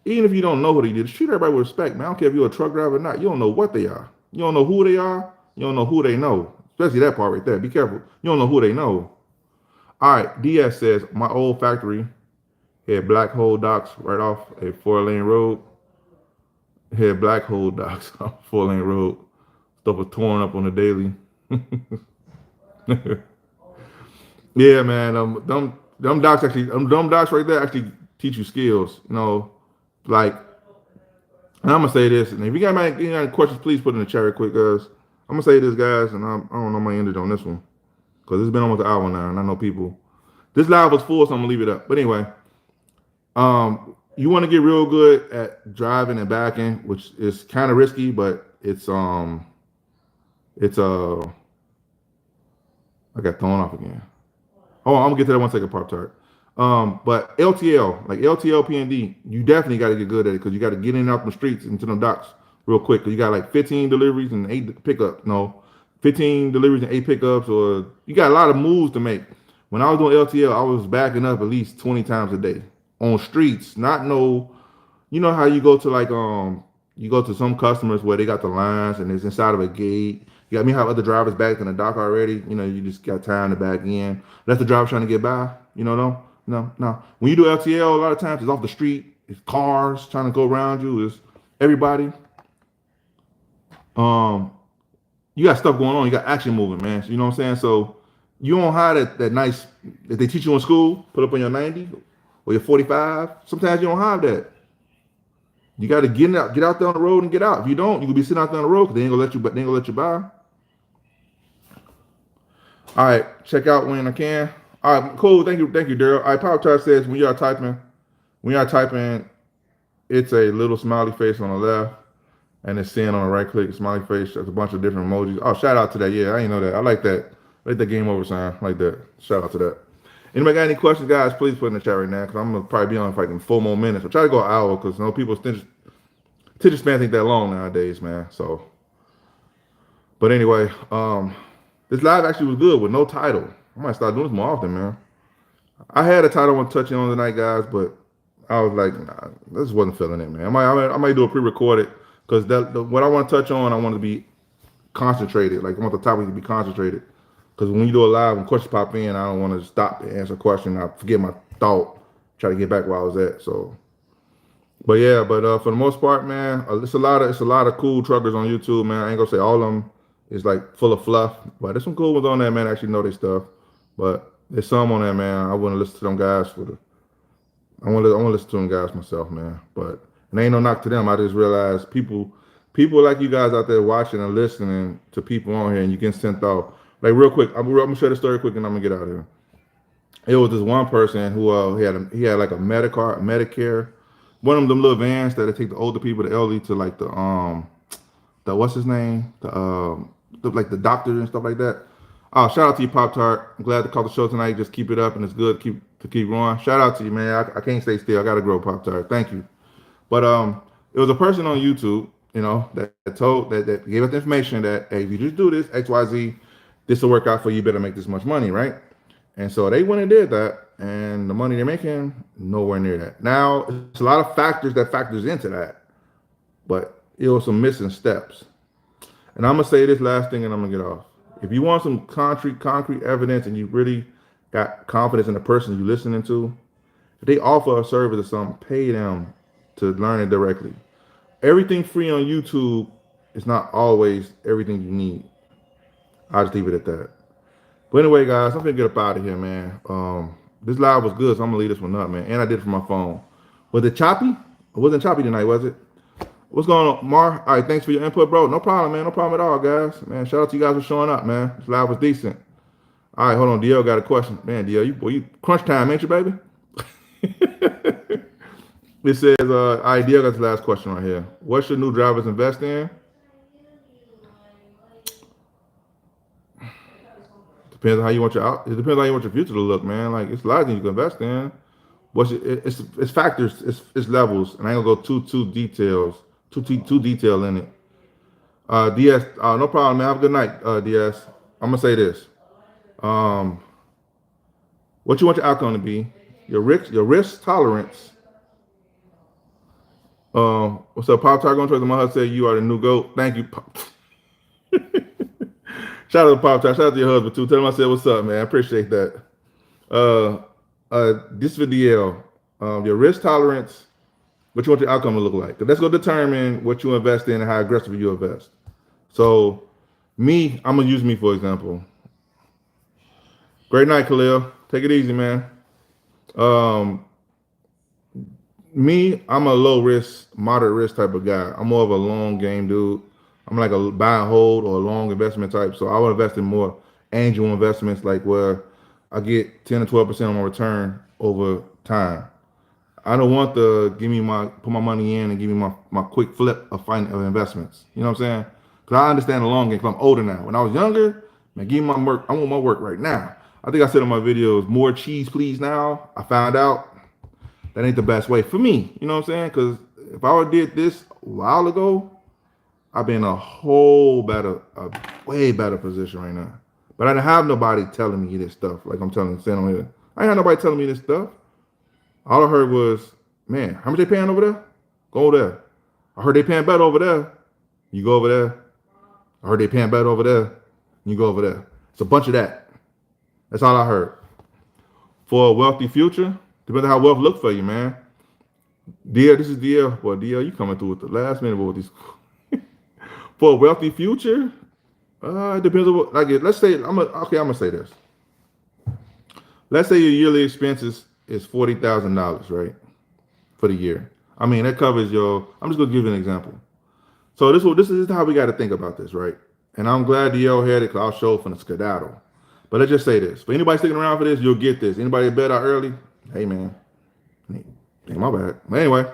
Even if you don't know who they did, treat everybody with respect, man. I don't care if you're a truck driver or not. You don't know what they are. You don't know who they are. You don't know who they know. Especially that part right there. Be careful. You don't know who they know. All right, DS says, my old factory had black hole docks right off a 4-lane road. Had black hole docks off 4-lane road. Stuff was torn up on the daily. Yeah, man. Them docks right there actually teach you skills. Like And I'm gonna say this, and if you got any questions, please put in the chat real quick, guys. I'm gonna say this, guys, and I don't know my ended on this one because it's been almost an hour now, and I know people. This live was full, so I'm gonna leave it up. But anyway, you want to get real good at driving and backing, which is kind of risky, but it's I got thrown off again. Oh, I'm gonna get to that one second, Pop Tart. But LTL, like LTL PND, you definitely got to get good at it because you got to get in and out the streets into the docks real quick. Cause you got like 15 deliveries and 8 pickups. No, 15 deliveries and 8 pickups, or you got a lot of moves to make. When I was doing LTL, I was backing up at least 20 times a day on streets. Not no, you know how you go to like you go to some customers where they got the lines and it's inside of a gate. You got me have other drivers back in the dock already. You know, you just got time to back in. That's the driver trying to get by. You know, no. When you do LTL, a lot of times it's off the street. It's cars trying to go around you. It's everybody. You got stuff going on. You got action moving, man. So, you know what I'm saying? So you don't have that nice that they teach you in school. Put up on your 90 or your 45. Sometimes you don't have that. You got to get out there on the road and get out. If you don't, you could be sitting out there on the road because they ain't gonna let you by. All right, check out when I can. All right, cool. Thank you, Daryl. All right, Power Tart says when you are typing, it's a little smiley face on the left, and it's saying on the right click, smiley face. There's a bunch of different emojis. Oh, shout out to that. Yeah, I didn't know that. I like that. I like that game over sign. I like that. Shout out to that. Anybody got any questions, guys? Please put in the chat right now because I'm gonna probably be on for like 4 more minutes. I'll try to go an hour because you know people's attention span ain't that long nowadays, man. So, but anyway, this live actually was good with no title. I might start doing this more often, man. I had a title I want to touch on tonight, guys, but I was like, nah, this wasn't feeling it, man. I might do a pre-recorded because what I want to touch on, I want to be concentrated. Like I want the topic to be concentrated. Because when you do a live and questions pop in, I don't want to stop to answer a question. I forget my thought, try to get back where I was at. So, but yeah, for the most part, man, it's a lot of cool truckers on YouTube, man. I ain't gonna say all of them is like full of fluff, but there's some cool ones on there, man. Actually know their stuff, but there's some on there, man. I wouldn't listen to them guys I want to listen to them guys myself, man. But and ain't no knock to them. I just realized people like you guys out there watching and listening to people on here, and you get sent off. Like real quick, I'm gonna share the story quick, and I'm gonna get out of here. It was this one person who he had like a Medicare, one of them little vans that take the older people, the elderly, to like the what's his name, like the doctor and stuff like that. Oh, shout out to you, Pop Tart. I'm glad to call the show tonight. Just keep it up, and it's good to keep going. Shout out to you, man. I can't stay still. I gotta grow, Pop Tart. Thank you. But it was a person on YouTube, you know, that gave us the information that hey, if you just do this X, Y, Z, this will work out for you. You better make this much money, right? And so they went and did that, and the money they're making nowhere near that. Now it's a lot of factors that factors into that, but it was some missing steps. And I'm gonna say this last thing, and I'm gonna get off. If you want some concrete evidence, and you really got confidence in the person you're listening to, if they offer a service or something, pay them to learn it directly. Everything free on YouTube is not always everything you need. I'll just leave it at that. But anyway, guys, I'm gonna get up out of here, man. This live was good, so I'm gonna leave this one up, man. And I did it from my phone. Was it choppy? It wasn't choppy tonight, was it? What's going on, Mar? All right, thanks for your input, bro. No problem, man. No problem at all, guys. Man, shout out to you guys for showing up, man. This live was decent. All right, hold on. DL got a question. Man, DL, you crunch time, ain't you, baby? It says, all right, DL got the last question right here. What should new drivers invest in? Depends on how you want it depends on how you want your future to look, man. Like it's a lot of things you can invest in. It's factors, it's levels, and I ain't gonna go too detailed in it. DS, no problem, man. Have a good night, DS. I'm gonna say this. What you want your outcome to be, your risk tolerance. What's up, Pop Tart? Gonna try to my husband say you are the new GOAT. Thank you, Pop. Shout out to Pop Tart. Shout out to your husband too. Tell him I said what's up, man. I appreciate that. This video, your risk tolerance, what you want your outcome to look like. That's going to determine what you invest in and how aggressively you invest. So, I'm gonna use me for example. Great night, Khalil. Take it easy, man. Me, I'm a low risk, moderate risk type of guy. I'm more of a long game dude. I'm like a buy and hold or a long investment type. So I will invest in more angel investments, like where I get 10 to 12% on my return over time. I don't want to give me my put my money in and give me my quick flip of investments. You know what I'm saying? Because I understand the long game. Because I'm older now. When I was younger, man, give me my work. I want my work right now. I think I said in my videos, more cheese, please. Now I found out that ain't the best way for me. You know what I'm saying? Because if I would did this a while ago, I'd be in a way better position right now. But I didn't have nobody telling me this stuff. Like I'm saying on here. I ain't had nobody telling me this stuff. All I heard was, man, how much they paying over there? Go over there. I heard they paying better over there. You go over there. I heard they paying better over there. You go over there. It's a bunch of that. That's all I heard. For a wealthy future, depends on how wealth look for you, man. DL, this is DL. Boy, DL, you coming through with the last minute with these. For a wealthy future, it depends on what. Like, let's say I'm gonna say this. Let's say your yearly expenses is $40,000, right, for the year. I mean, that covers your. I'm just gonna give you an example. So this is how we got to think about this, right? And I'm glad DL had it because I'll show from the skedaddle. But let's just say this: for anybody sticking around for this, you'll get this. Anybody that bet out early, hey man, hey, my bad. But anyway,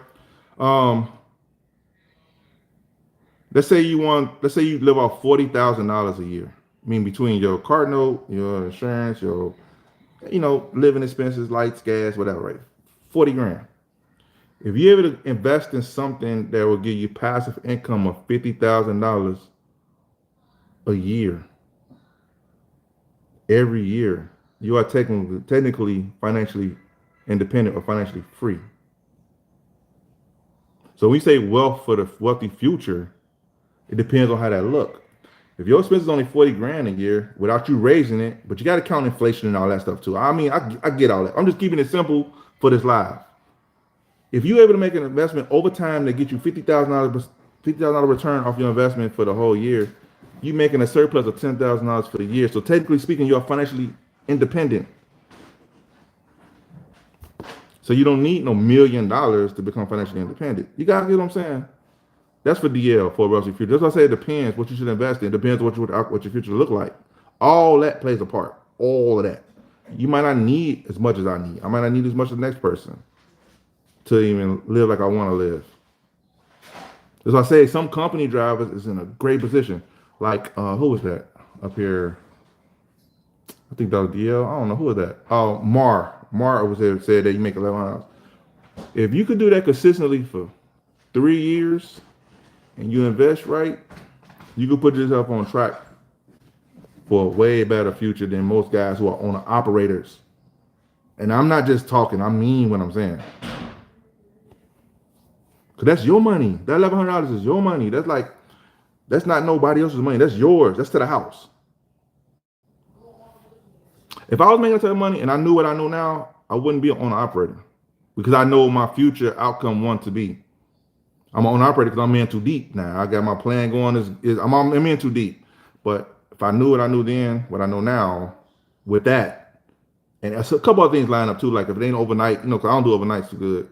let's say you live off $40,000 a year. I mean, between your card note, your insurance, your living expenses, lights, gas, whatever, right? 40 grand. If you're able to invest in something that will give you passive income of $50,000 a year, every year, you are technically financially independent or financially free. So when we say wealth for the wealthy future, it depends on how that look. If your expense is only 40 grand a year without you raising it, but you got to count inflation and all that stuff too. I mean, I get all that. I'm just keeping it simple for this live. If you're able to make an investment over time that get you $50,000 return off your investment for the whole year, you're making a surplus of $10,000 for the year. So technically speaking, you're financially independent. So you don't need no $1 million to become financially independent. You guys get what I'm saying? That's for DL, for a wealthy future. That's why I say it depends what you should invest in. It depends what your future look like. All that plays a part. All of that. You might not need as much as I need. I might not need as much as the next person to even live like I want to live. As I say, some company drivers is in a great position. Like, who was that up here? I think that was DL. I don't know who was that. Oh, Mar was there, said that you make $1,100. If you could do that consistently for 3 years and you invest right, you could put yourself on track for a way better future than most guys who are owner operators. And I'm not just talking, I mean what I'm saying. Because that's your money. That $1,100 is your money. That's not nobody else's money. That's yours. That's to the house. If I was making that type of money and I knew what I know now, I wouldn't be an owner operator because I know my future outcome want to be. I'm an owner operator because I'm in too deep now. I got my plan going. I'm in too deep. But if I knew what I knew then, what I know now, with that, and a couple of things line up too. Like if it ain't overnight, because I don't do overnight too good.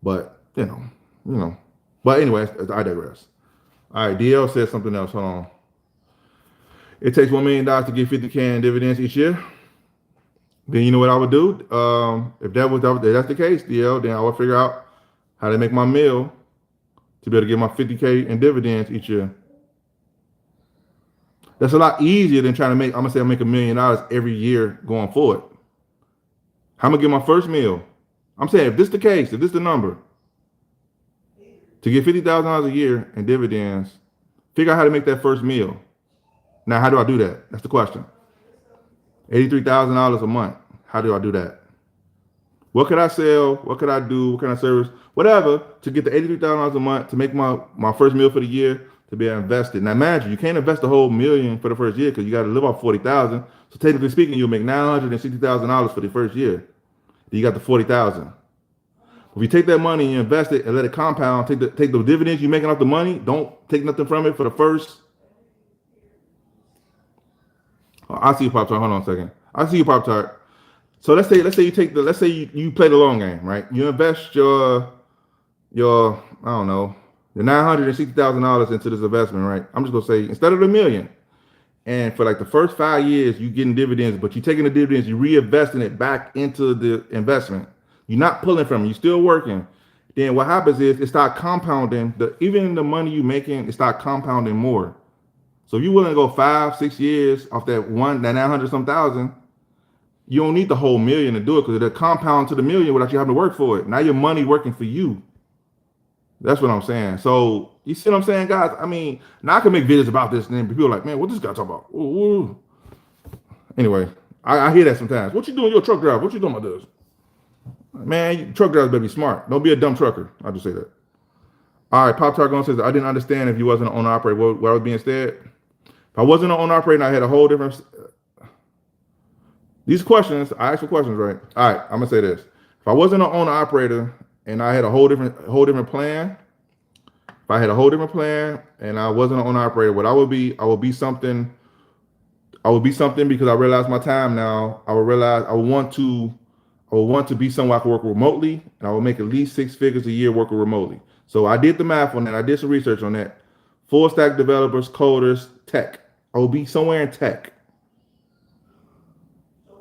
But But anyway, I digress. All right, DL said something else. Hold on. It takes $1 million to get 50K in dividends each year. Then you know what I would do? If that's the case, DL, then I would figure out how to make my meal to be able to get my 50K in dividends each year. That's a lot easier than trying to make $1 million every year going forward. How am I gonna get my first meal? I'm saying if this the case, if this the number, to get $50,000 a year in dividends, figure out how to make that first meal. Now, how do I do that? That's the question. $83,000 a month. How do I do that? What could I sell? What could I do? What kind of service? Whatever to get the $83,000 a month to make my first meal for the year to be invested. Now, imagine you can't invest the whole $1 million for the first year because you got to live off $40,000. So technically speaking, you'll make $960,000 for the first year. Then you got the $40,000. If you take that money and you invest it and let it compound, take the dividends you're making off the money, don't take nothing from it for the first. I see you, Pop Tart. Hold on a second. I see you, Pop Tart. So let's say you play the long game, right? You invest your your, I don't know, the $960,000 into this investment, right? I'm just gonna say instead of the million, and for like the first 5 years, you getting dividends, but you're taking the dividends, you're reinvesting it back into the investment. You're not pulling from it, you're still working. Then what happens is it start compounding. Even the money you making, it start compounding more. So if you're willing to go 5, 6 years off that 900 some thousand, you don't need the whole million to do it because it'll compound to the million without you having to work for it. Now your money working for you. That's what I'm saying. So you see what I'm saying, guys? I mean, now I can make videos about this, and then people are like, man, what this guy talking about? Ooh, ooh. Anyway, I hear that sometimes. What you doing? You're a truck driver. What you doing about this? Man, truck drivers better be smart. Don't be a dumb trucker. I'll just say that. All right, Pop Targon says, I didn't understand if you wasn't an owner operator. What I was being said? If I wasn't an owner operator, I had a whole different. These questions, I asked for questions, right? All right, I'm gonna say this. If I wasn't an owner operator and I had a whole different plan, if I had a whole different plan and I wasn't an owner operator, what I would be something because I realized my time now. I would want to be somewhere I can work remotely, and I would make at least 6 figures a year working remotely. So I did the math on that. I did some research on that. Full stack developers, coders, tech. I will be somewhere in tech,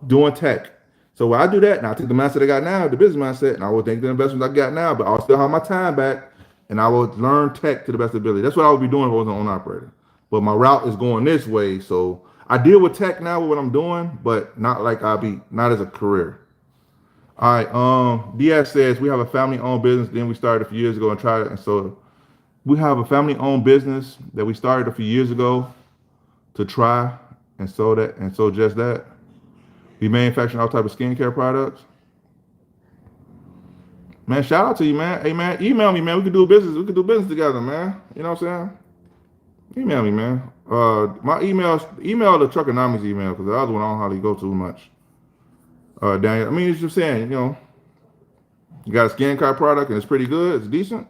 doing tech. So when I do that, and I take the mindset I got now, the business mindset, and I will take the investments I got now, but I'll still have my time back, and I will learn tech to the best ability. That's what I would be doing if I was an owner operator. But my route is going this way, so I deal with tech now with what I'm doing, but not like not as a career. All right. Diaz says we have a family-owned business. Then we started a few years ago and tried it. And so we have a family-owned business that we started a few years ago to try and so just that. We manufacture all type of skincare products. Man, shout out to you, man. Hey, man, email me, man. We can do business. We can do business together, man. You know what I'm saying? Email me, man. My email the Truckonomics email because the other one I don't hardly go too much. Daniel, I mean, it's just saying, you got a skincare product and it's pretty good, it's decent.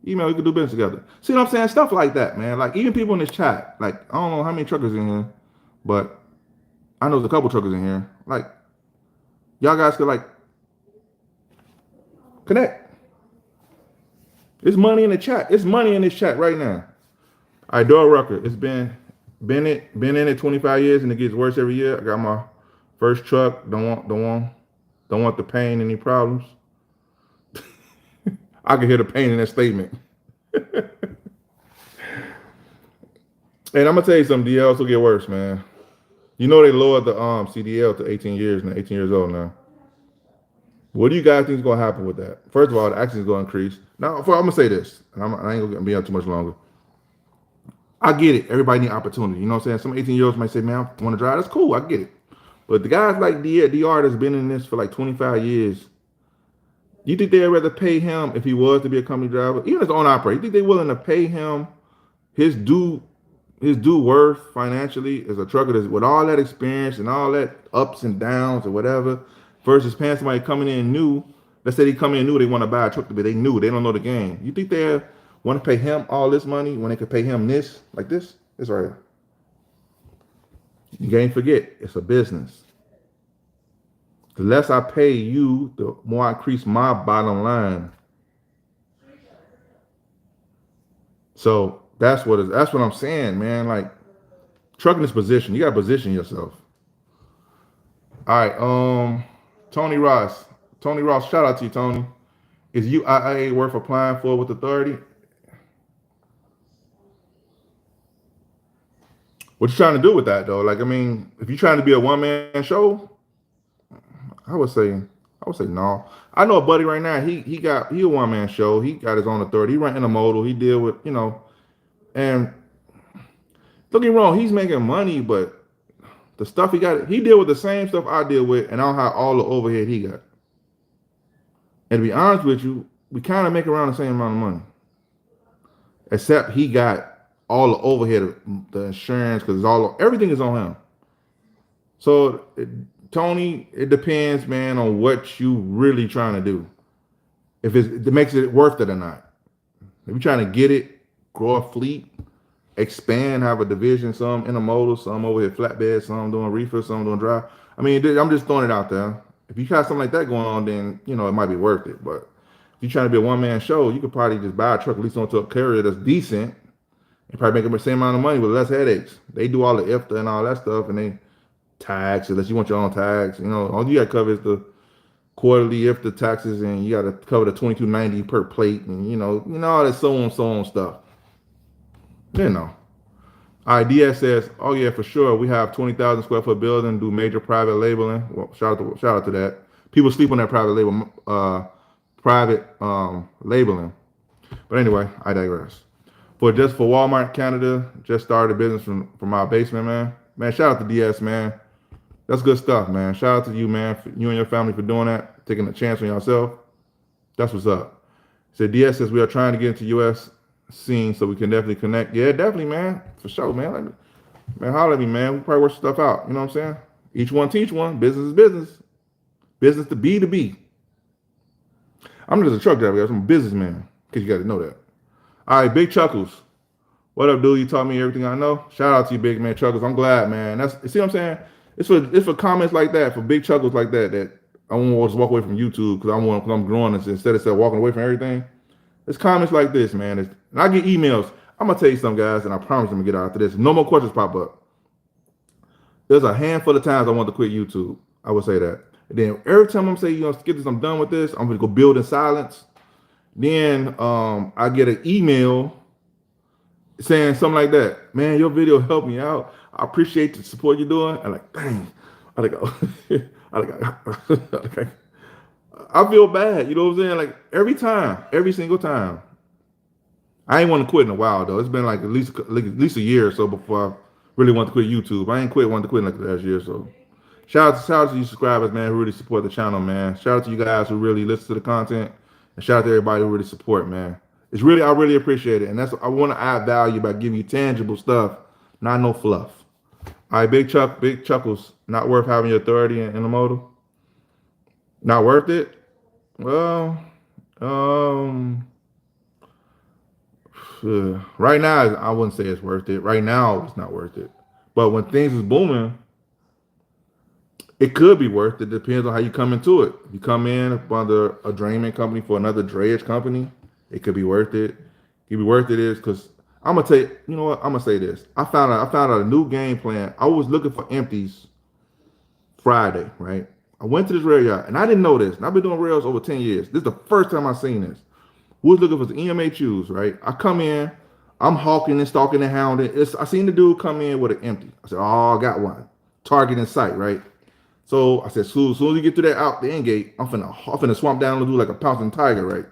Email, we can do business together. See what I'm saying? Stuff like that, man. Like even people in this chat, like I don't know how many truckers in here, but I know there's a couple truckers in here. Like y'all guys could like connect. There's money in the chat. It's money in this chat right now. All right, Doyle Rucker. It's been in it 25 years and it gets worse every year. I got my first truck. Don't want the pain, any problems. I can hear the pain in that statement. And I'm gonna tell you something, DL will get worse, man. You know they lowered the CDL to 18 years now, 18 years old now. What do you guys think is gonna happen with that? First of all, the accidents gonna increase. Now, I'm gonna say this, and I ain't gonna be on too much longer. I get it. Everybody need opportunity. You know what I'm saying? Some 18-year-olds might say, man, I want to drive. That's cool. I get it. But the guys like DR that's been in this for like 25 years, you think they'd rather pay him if he was to be a company driver, even as an owner operator? You think they're willing to pay him his due worth financially as a trucker with all that experience and all that ups and downs or whatever, versus paying somebody coming in new? Let's say they come in new, they want to buy a truck, but they new, they don't know the game. You think they want to pay him all this money when they could pay him this, like this? This right here. You can't forget, it's a business. The less I pay you, the more I increase my bottom line. So that's what I'm saying, man. Like trucking this position, you gotta position yourself. All right, Tony Ross, shout out to you, Tony. Is UIA worth applying for with authority? What you trying to do with that though? Like, I mean, if you're trying to be a one-man show, I would say no. I know a buddy right now. He a one-man show. He got his own authority. He run intermodal. He deal with and don't get me wrong. He's making money, but the stuff he deal with the same stuff I deal with, and I don't have all the overhead he got. And to be honest with you, we kind of make around the same amount of money, except he got all the overhead, the insurance, because everything is on him. So. Tony, it depends, man, on what you really trying to do. If it makes it worth it or not. If you're trying to get it, grow a fleet, expand, have a division, some intermodal, some over here flatbed, some doing reefer, some doing dry. I mean, I'm just throwing it out there. If you got something like that going on, then it might be worth it. But if you're trying to be a one-man show, you could probably just buy a truck, at least onto a carrier that's decent, and probably make them the same amount of money with less headaches. They do all the IFTA and all that stuff, and they tax, unless you want your own tax. You know, all you got to cover is the quarterly IFTA taxes, and you got to cover the $22.90 per plate, and you know all that so on stuff. You know. All right, DS says, oh yeah, for sure. We have 20,000 square foot building, do major private labeling. Well, shout out to that. People sleep on that private labeling. But anyway, I digress. For Walmart Canada, just started a business from our basement, man. Man, shout out to DS, man. That's good stuff, man. Shout out to you, man, for you and your family for doing that, taking a chance on yourself. That's what's up. So DS says we are trying to get into U.S. scene, so we can definitely connect. Yeah, definitely, man. For sure, man. Man, holler at me, man. We probably work stuff out. You know what I'm saying? Each one teach one. Business is business. Business to B. I'm just a truck driver, guys. I'm a businessman, in case you got to know that. All right, Big Chuckles. What up, dude? You taught me everything I know. Shout out to you, Big Man Chuckles. I'm glad, man. See what I'm saying? It's for comments like that, for Big Chuckles like that I won't just walk away from YouTube because I'm growing instead of walking away from everything. It's comments like this, man. And I get emails. I'm gonna tell you something, guys, and I promise I'm gonna get after this. No more questions pop up. There's a handful of times I want to quit YouTube. I would say that. And then every time I'm saying, skip this, I'm done with this, I'm gonna go build in silence. Then I get an email saying something like that. Man, your video helped me out. I appreciate the support you're doing. I'm like, dang. I feel bad. You know what I'm saying? Like every single time. I ain't want to quit in a while though. It's been like at least a year or so before I really want to quit YouTube. I ain't wanted to quit like the last year or so. Shout out to you subscribers, man, who really support the channel, man. Shout out to you guys who really listen to the content. And shout out to everybody who really support, man. I really appreciate it. And I want to add value by giving you tangible stuff, not no fluff. All right, Big Chuckles, not worth having your authority in the modal? Not worth it? Well, right now, I wouldn't say it's worth it. Right now, it's not worth it. But when things is booming, it could be worth it. Depends on how you come into it. If you come in under a drayman company for another drayage company, it could be worth it. It could be worth it is because I'm gonna tell you, you know what? I'm gonna say this. I found out a new game plan. I was looking for empties Friday, right? I went to this rail yard and I didn't know this. And I've been doing rails over 10 years. This is the first time I've seen this. We was looking for some EMHUs, right? I come in, I'm hawking and stalking and hounding. I seen the dude come in with an empty. I said, oh, I got one. Target in sight, right? So I said, as soon as you get to the end gate, I'm finna swamp down and do like a pouncing tiger, right?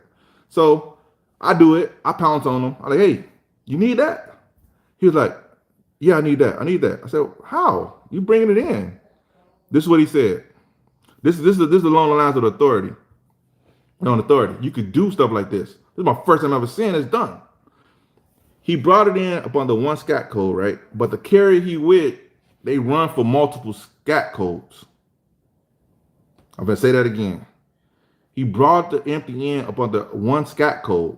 So I do it. I pounce on him. I'm like, hey, you need that? He was like, yeah, I need that. I said, how? You bringing it in? This is what he said. This is along the lines of authority. On authority, you could do stuff like this. This is my first time ever seeing this done. He brought it in up under one SCAT code, right? But the carrier he with, they run for multiple SCAT codes. I'm gonna say that again. He brought the empty in up under one SCAT code.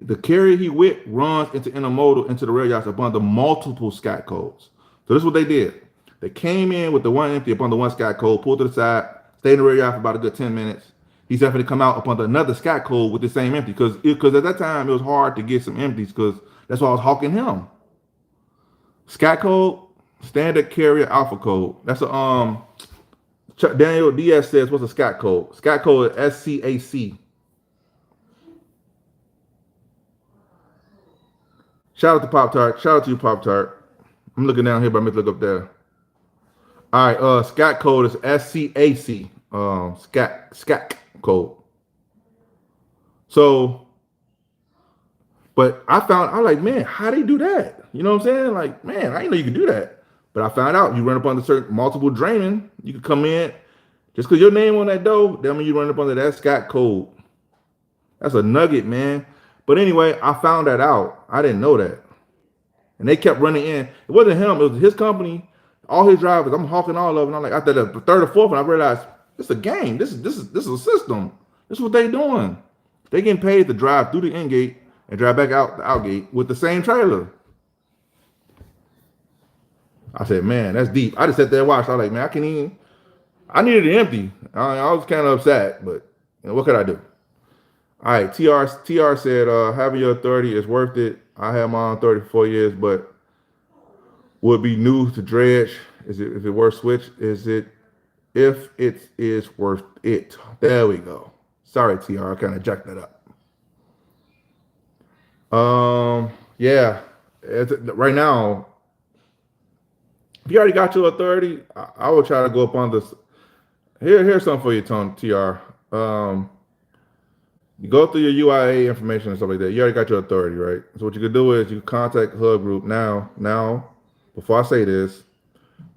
The carrier he with runs into intermodal into the rail yards up under multiple SCAT codes. So this is what they did. They came in with the one empty up under one SCAT code, pulled to the side, stayed in the rail yard for about a good 10 minutes. He's definitely come out up under another SCAT code with the same empty because at that time it was hard to get some empties because that's why I was hawking him. SCAT code, standard carrier alpha code. That's a Daniel Diaz says, what's a SCAT code? SCAT code is SCAC. Shout out to Pop Tart. Shout out to you, Pop Tart. I'm looking down here, but I meant to look up there. All right, SCAT code is SCAC. SCAC code. So, but I was like, man, how do you do that? You know what I'm saying? Like, man, I didn't know you could do that. But I found out you run up under certain multiple draining. You could come in just because your name on that door, that means you run up under that SCAT code. That's a nugget, man. But anyway, I found that out. I didn't know that. And they kept running in. It wasn't him. It was his company. All his drivers. I'm hawking all of them. I'm like, after the third or fourth, and I realized it's a game. This is a system. This is what they doing. They getting paid to drive through the in gate and drive back out the out gate with the same trailer. I said, man, that's deep. I just sat there and watched. I was like, man, I needed it empty. I was kind of upset, but And what could I do? All right, TR said having your authority is worth it. I have my own 34 years, but would be new to dredge. Is it if it worth switch? Is it if it is worth it? There we go. Sorry, TR, I kind of jacked that up. Yeah. Right now, if you already got your authority, I would try to go up on this. Here's something for you, Tony TR. You go through your UIA information and stuff like that. You already got your authority, right? So what you can do is you can contact Hub Group now. Now, before I say this,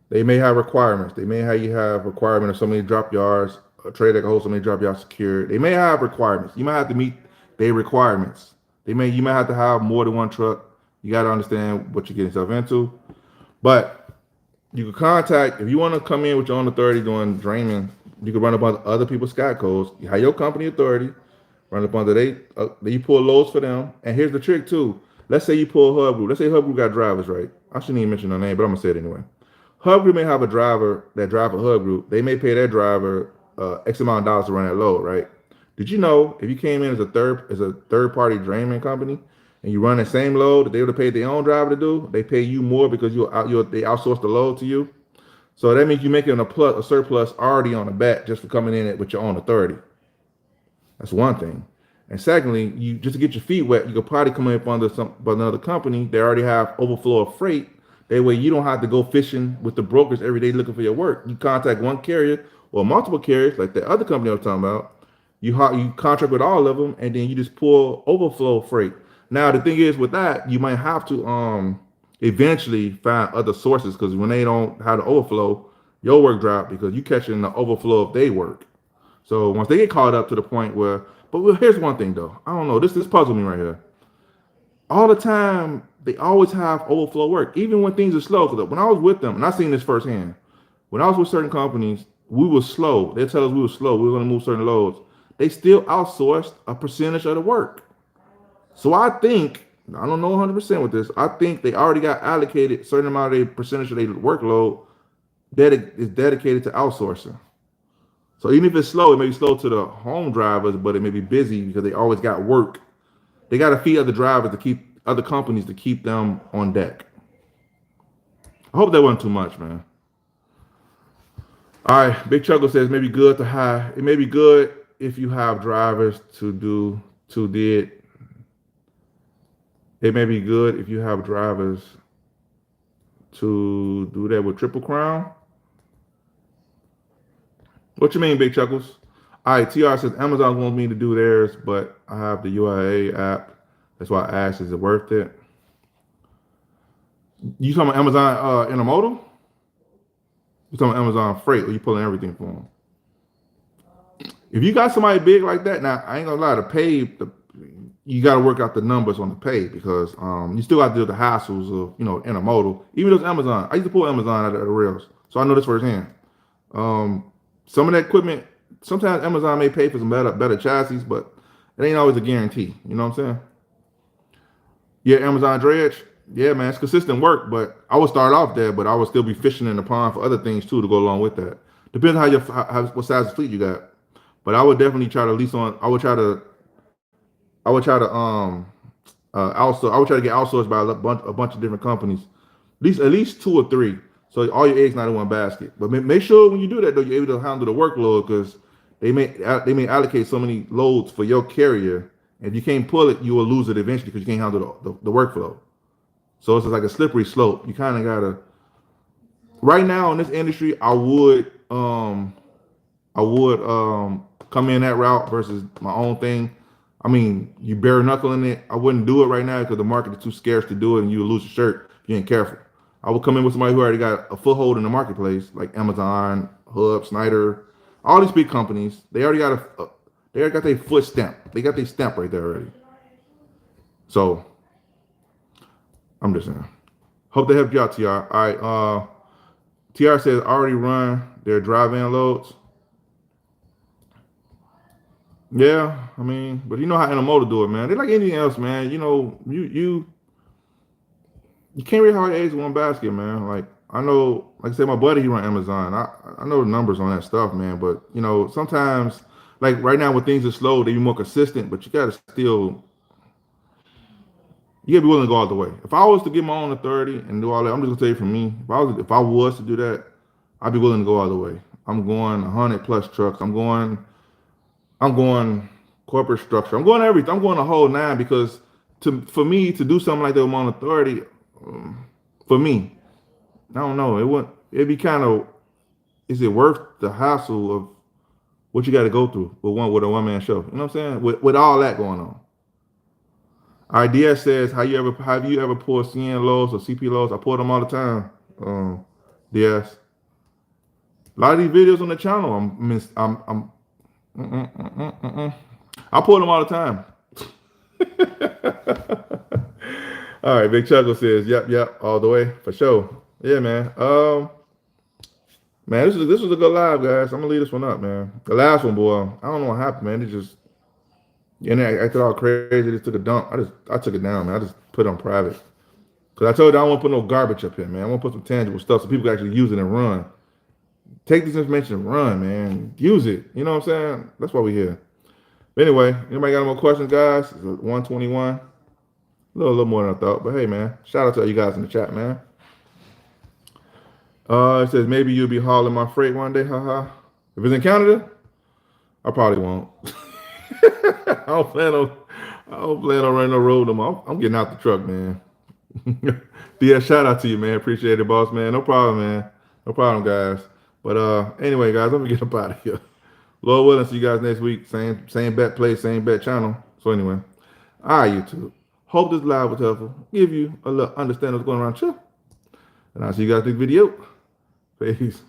they may have requirements. They may have you have requirement of so many drop yards, a trade that can hold so many drop yards secured. They may have requirements. You might have to meet their requirements. You might have to have more than one truck. You got to understand what you're getting yourself into. But you can contact, if you want to come in with your own authority doing draining, you can run up on other people's SCOT codes. You have your company authority, run up under you pull loads for them. And here's the trick too. Let's say you pull Hub Group. Let's say Hub Group got drivers, right? I shouldn't even mention their name, but I'm gonna say it anyway. Hub Group may have a driver that drive a Hub Group. They may pay that driver X amount of dollars to run that load, right? Did you know if you came in as a third party drayman company and you run the same load that they would have paid their own driver to do, they pay you more because they outsource the load to you. So that means you're making a surplus already on the bat just for coming in with your own authority. That's one thing. And secondly, you just to get your feet wet, you could probably come up under another company. They already have overflow of freight. That way you don't have to go fishing with the brokers every day looking for your work. You contact one carrier or multiple carriers, like the other company I was talking about. You contract with all of them, and then you just pull overflow freight. Now the thing is with that, you might have to eventually find other sources because when they don't have the overflow, your work drop because you catching the overflow of their work. So once they get caught up to the point where, here's one thing though. I don't know. This puzzles me right here. All the time, they always have overflow work, even when things are slow. Because when I was with them, and I seen this firsthand, when I was with certain companies, we were slow. They tell us we were slow. We were going to move certain loads. They still outsourced a percentage of the work. So I think, I don't know 100% with this, I think they already got allocated a certain amount of their percentage of their workload that is dedicated to outsourcing. So even if it's slow, it may be slow to the home drivers, but it may be busy because they always got work. They got to feed other drivers to keep other companies to keep them on deck. I hope that wasn't too much, man. All right, Big Chuckle says maybe good to have. It may be good if you have drivers to did. It may be good if you have drivers to do that with Triple Crown. What you mean, Big Chuckles? All right, TR says Amazon wants me to do theirs, but I have the UIA app. That's why I asked, is it worth it? You talking about Amazon Intermodal? You talking about Amazon Freight, or you pulling everything for them? If you got somebody big like that, now I ain't gonna lie, you got to work out the numbers on the pay because you still got to deal with the hassles of intermodal. Even though it's Amazon, I used to pull Amazon out of the rails, so I know this firsthand. Some of that equipment, sometimes Amazon may pay for some better chassis, but it ain't always a guarantee. You know what I'm saying? Yeah, Amazon dredge. Yeah, man, it's consistent work, but I would start off there, but I would still be fishing in the pond for other things too to go along with that. Depends on what size of fleet you got. But I would definitely try to lease on. I would try to get outsourced by a bunch of different companies, at least 2 or 3. So all your eggs not in one basket. But make sure when you do that though, you're able to handle the workload because they may allocate so many loads for your carrier. If you can't pull it, you will lose it eventually because you can't handle the workflow. So it's like a slippery slope. You kind of gotta. Right now in this industry, I would come in that route versus my own thing. I mean, you bare knuckling it. I wouldn't do it right now because the market is too scarce to do it, and you will lose your shirt if you ain't careful. I would come in with somebody who already got a foothold in the marketplace, like Amazon, Hub, Snyder, all these big companies. They already got their foot stamp. They got their stamp right there already. So I'm just saying. Hope they helped you out, TR. All right. TR says already run their drive-in loads. Yeah, I mean, but you know how Intermodal do it, man. They like anything else, man. You can't really have eggs in one basket, man. Like I know, like I said, my buddy he run Amazon. I know the numbers on that stuff, man. But sometimes like right now when things are slow, they be more consistent, but you gotta still you gotta be willing to go all the way. If I was to get my own to 30 and do all that, I'm just gonna tell you from me, if I was to do that, I'd be willing to go all the way. I'm going 100 plus trucks. I'm going corporate structure. I'm going everything. I'm going the whole nine because for me to do something like that with my own authority, for me, I don't know. It'd be kind of, is it worth the hassle of what you got to go through with a one man show? You know what I'm saying? With all that going on. Idea says, have you ever pulled CN lows or CP lows? I pull them all the time. Yes. A lot of these videos on the channel, I pull them all the time. All right, Big Chuckle says, yep, all the way for sure. Yeah, man. Man, this was a good live, guys. I'm gonna leave this one up, man. The last one, boy, I don't know what happened, man. It just I acted all crazy. Just took a dump. I took it down, man. I just put it on private. Cause I told you I don't want to put no garbage up here, man. I want to put some tangible stuff so people can actually use it and run. Take this information and run, man. Use it. You know what I'm saying? That's why we're here. But anyway, anybody got any more questions, guys? It's 121. A little more than I thought. But hey, man, shout out to all you guys in the chat, man. It says maybe you'll be hauling my freight one day, haha. If it's in Canada, I probably won't. I don't plan on running the road no more. I'm getting out the truck, man. Yeah, shout out to you, man. Appreciate it, boss, man. No problem, man. No problem, guys. But anyway, guys, let me get up out of here. Lord willing, see you guys next week. Same bet place, same bet channel. So anyway, all right, YouTube. Hope this live was helpful. Give you a little understanding what's going around here. And I'll see you guys next video. Peace.